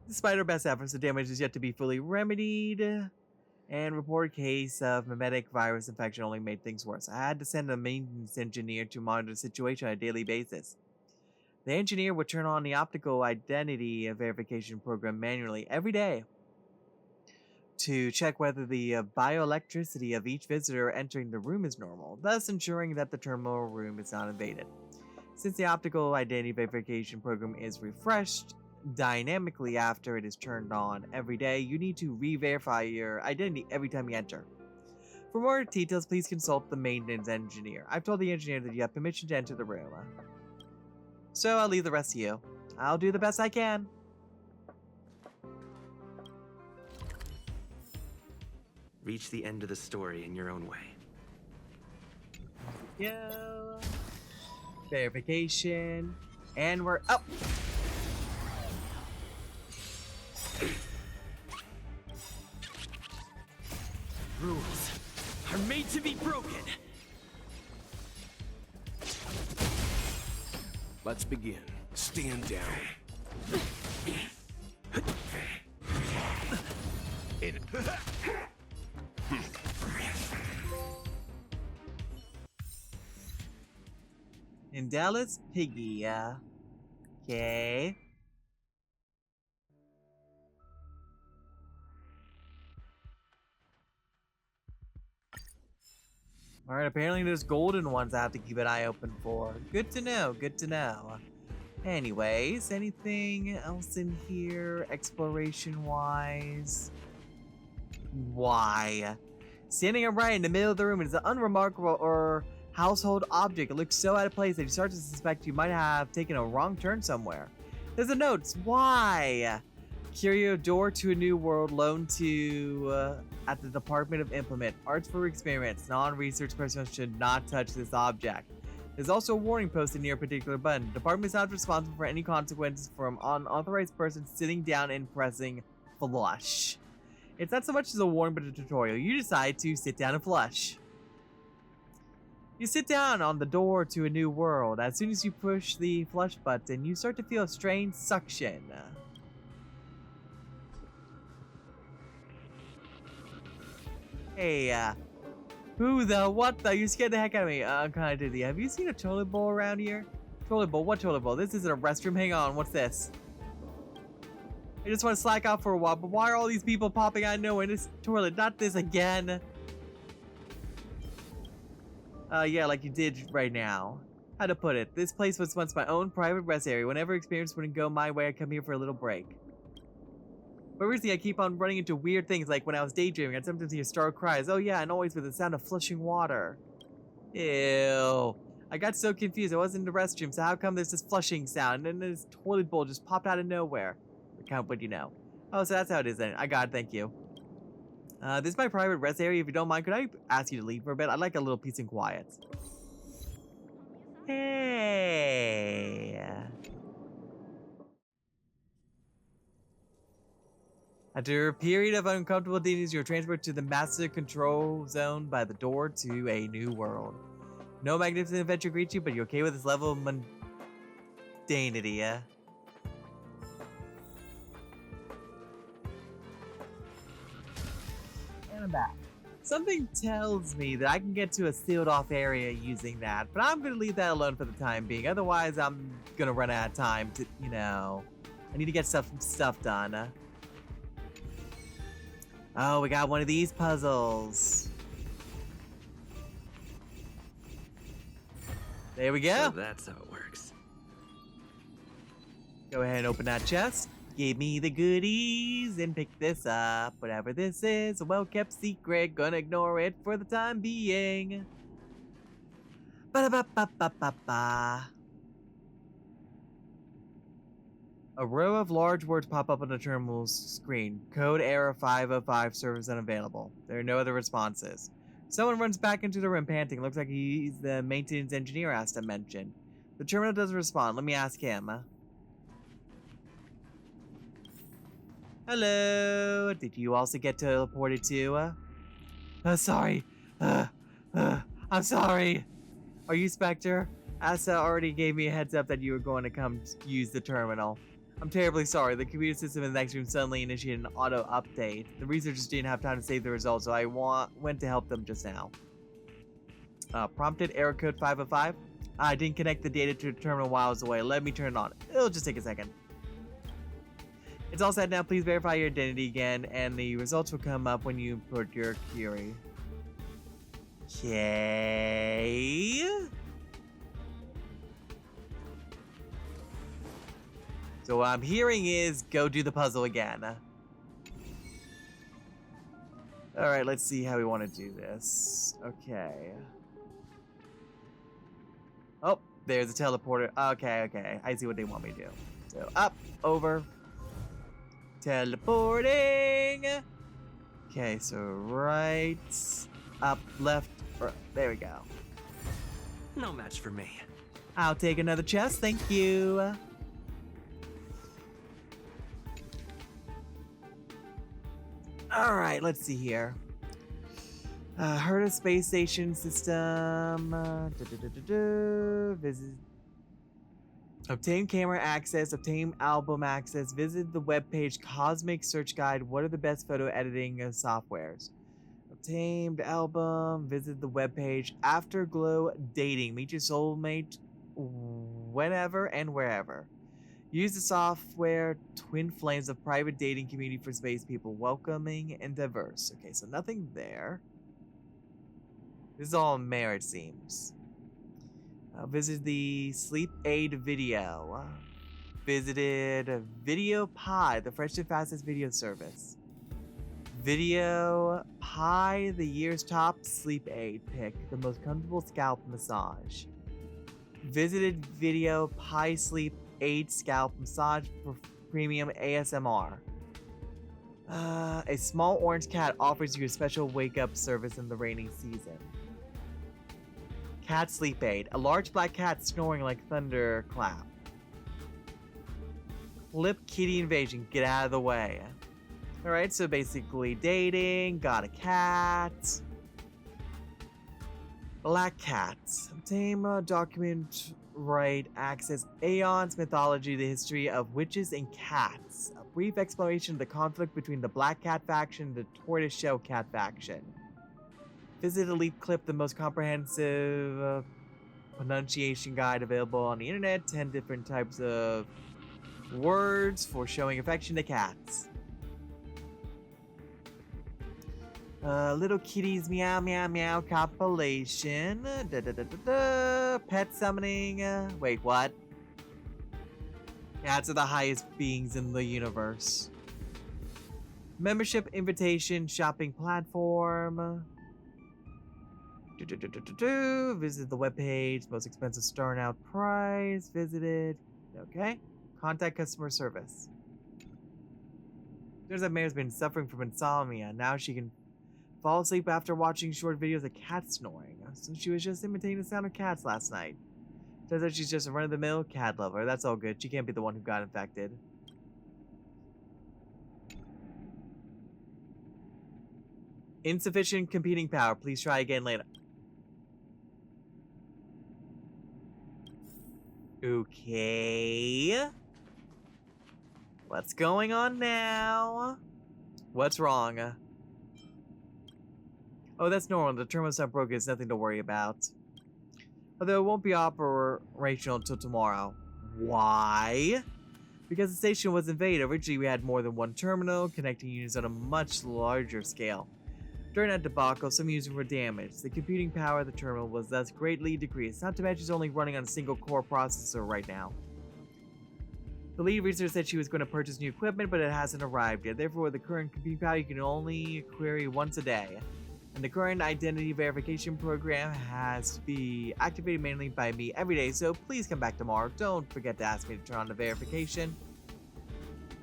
Despite our best efforts, the damage is yet to be fully remedied, and reported case of mimetic virus infection only made things worse. I had to send a maintenance engineer to monitor the situation on a daily basis. The engineer would turn on the optical identity verification program manually every day to check whether the bioelectricity of each visitor entering the room is normal, thus ensuring that the terminal room is not invaded. Since the optical identity verification program is refreshed dynamically after it is turned on every day, you need to re-verify your identity every time you enter. For more details, please consult the maintenance engineer. I've told the engineer that you have permission to enter the room. So I'll leave the rest to you. I'll do the best I can. Reach the end of the story in your own way. Yo. Verification. And we're up. Rules are made to be broken. Let's begin. Stand down. Hit it. In Dallas, Piggy, okay. Alright, apparently there's golden ones I have to keep an eye open for. Good to know, good to know. Anyways, anything else in here, exploration-wise? Why? Standing upright in the middle of the room is an unremarkable or household object. It looks so out of place that you start to suspect you might have taken a wrong turn somewhere. There's a note. Why? Curio door to a new world loaned to at the Department of Implement. Arts for experiments. Non-research personnel should not touch this object. There's also a warning posted near a particular button. The department is not responsible for any consequences from an unauthorized person sitting down and pressing flush. It's not so much as a warning but a tutorial. You decide to sit down and flush. You sit down on the door to a new world. As soon as you push the flush button, you start to feel a strange suction. Hey, who the what the? You scared the heck out of me. I'm kind of dizzy. Have you seen a toilet bowl around here? Toilet bowl? What toilet bowl? This isn't a restroom. Hang on. What's this? I just want to slack off for a while, but why are all these people popping out of nowhere in this toilet? Not this again. Yeah, like you did right now. How to put it? This place was once my own private rest area. Whenever experience wouldn't go my way, I'd come here for a little break. But recently, I keep on running into weird things, like when I was daydreaming, I'd sometimes hear startled cries. Oh yeah, and always with the sound of flushing water. Ew. I got so confused. I wasn't in the restroom, so how come there's this flushing sound, and then this toilet bowl just popped out of nowhere? Count what you know. Oh, so that's how it is then. I got it, thank you. This is my private rest area. If you don't mind, could I ask you to leave for a bit? I'd like a little peace and quiet. Hey. After a period of uncomfortable dealings, you are transferred to the master control zone by the door to a new world. No magnificent adventure greets you, but you're okay with this level of mundanity, yeah? And I'm back. Something tells me that I can get to a sealed off area using that, but I'm gonna leave that alone for the time being. Otherwise, I'm gonna run out of time to, you know, I need to get stuff done. Oh, we got one of these puzzles. There we go. So that's how it works. Go ahead and open that chest. Give me the goodies and pick this up. Whatever this is, a well-kept secret. Gonna ignore it for the time being. Ba-da-ba-ba-ba-ba-ba. A row of large words pop up on the terminal's screen. Code error 505, service unavailable. There are no other responses. Someone runs back into the room panting. Looks like he's the maintenance engineer asked to mention. The terminal doesn't respond. Let me ask him. Hello. Did you also get teleported too? Sorry. I'm sorry. Are you Spectre? Asa already gave me a heads up that you were going to come use the terminal. I'm terribly sorry. The computer system in the next room suddenly initiated an auto update. The researchers didn't have time to save the results, so I went to help them just now. Prompted error code 505. I didn't connect the data to the terminal while I was away. Let me turn it on. It'll just take a second. It's all set now. Please verify your identity again, and the results will come up when you put your query. Okay. So what I'm hearing is go do the puzzle again. Alright, let's see how we want to do this. Okay. Oh, there's a teleporter. Okay. I see what they want me to do. So up, over. Teleporting. Okay, so right, up, left, right. There we go. No match for me. I'll take another chest, thank you. All right, let's see here. Heard a space station system. Visit. Obtain camera access, obtain album access, visit the webpage Cosmic Search Guide. What are the best photo editing softwares? Obtain the album, visit the webpage Afterglow Dating. Meet your soulmate whenever and wherever. Use the software Twin Flames, a private dating community for space people, welcoming and diverse. Okay, so nothing there. This is all mare, it seems. Visit the Sleep Aid video. Visited Video Pie, the freshest and fastest video service. Video Pie, the year's top sleep aid pick, the most comfortable scalp massage. Visited Video Pie Sleep Aid Scalp Massage for Premium ASMR. A small orange cat offers you a special wake-up service in the rainy season. Cat sleep aid. A large black cat snoring like thunderclap. Flip kitty invasion. Get out of the way. Alright, so basically dating. Got a cat. Black cats. Obtain a document right access Aeon's mythology, the history of witches and cats. A brief exploration of the conflict between the Black Cat faction and the Tortoiseshell Cat faction. Visit Elite Clip, the most comprehensive pronunciation guide available on the internet. 10 different types of words for showing affection to cats. Little kitties meow meow meow compilation. Pet summoning. Wait, what? Cats are the highest beings in the universe. Membership invitation shopping platform. Visit the webpage. Most expensive starting out price. Visited. Okay. Contact customer service. Turns out Mayor's been suffering from insomnia. Now she can fall asleep after watching short videos of cats snoring. So she was just imitating the sound of cats last night. Turns out she's just a run-of-the-mill cat lover. That's all good. She can't be the one who got infected. Insufficient computing power. Please try again later. Okay. What's going on now? What's wrong? Oh, that's normal. The terminal's not broken. It's nothing to worry about. Although it won't be operational until tomorrow. Why? Because the station was invaded. Originally, we had more than one terminal, connecting units on a much larger scale. During that debacle, some users were damaged. The computing power of the terminal was thus greatly decreased. Not to mention it's only running on a single core processor right now. The lead researcher said she was going to purchase new equipment, but it hasn't arrived yet. Therefore, with the current computing power, you can only query once a day. And the current identity verification program has to be activated manually by me every day, so please come back tomorrow. Don't forget to ask me to turn on the verification.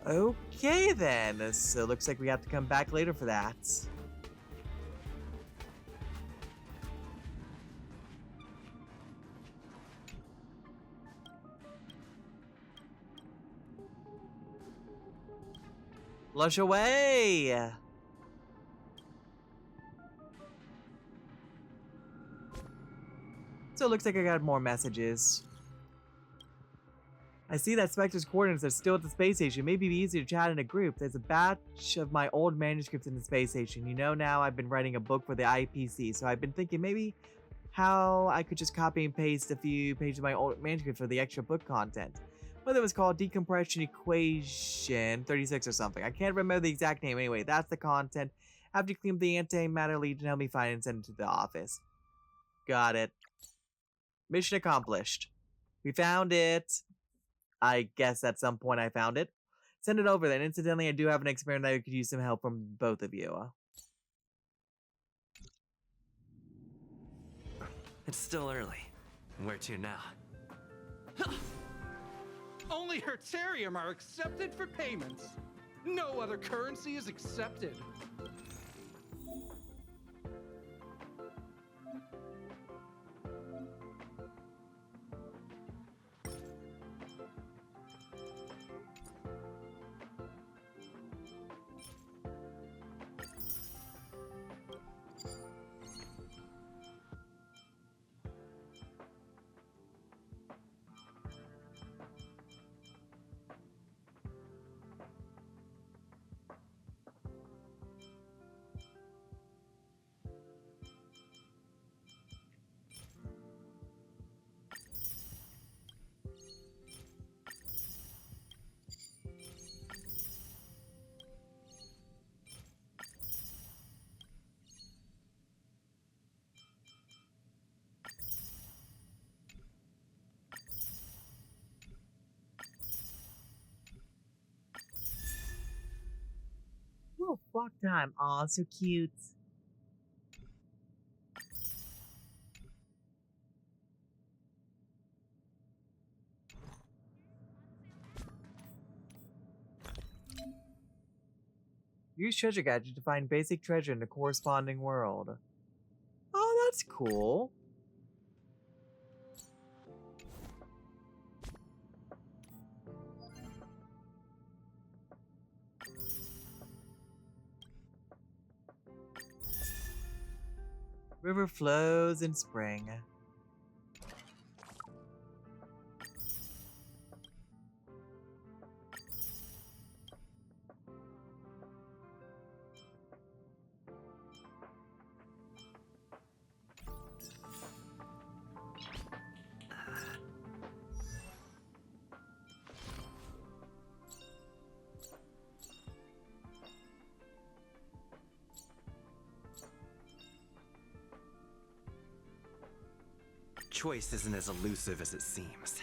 Okay then, so it looks like we have to come back later for that. Flush away! So it looks like I got more messages. I see that Spectre's coordinates are still at the space station. Maybe it'd be easier to chat in a group. There's a batch of my old manuscripts in the space station. You know, now I've been writing a book for the IP6, so I've been thinking maybe how I could just copy and paste a few pages of my old manuscript for the extra book content. Whether it was called Decompression Equation 36 or something. I can't remember the exact name. Anyway, that's the content. After you clean up the antimatter legion, help me find it and send it to the office. Got it. Mission accomplished. We found it. I guess at some point I found it. Send it over then. Incidentally, I do have an experiment that I could use some help from both of you. It's still early. Where to now? Only Hertarium are accepted for payments. No other currency is accepted. Oh, fuck time. Aw, so cute. Use treasure gadget to find basic treasure in the corresponding world. Oh, that's cool. River flows in spring. Choice isn't as elusive as it seems.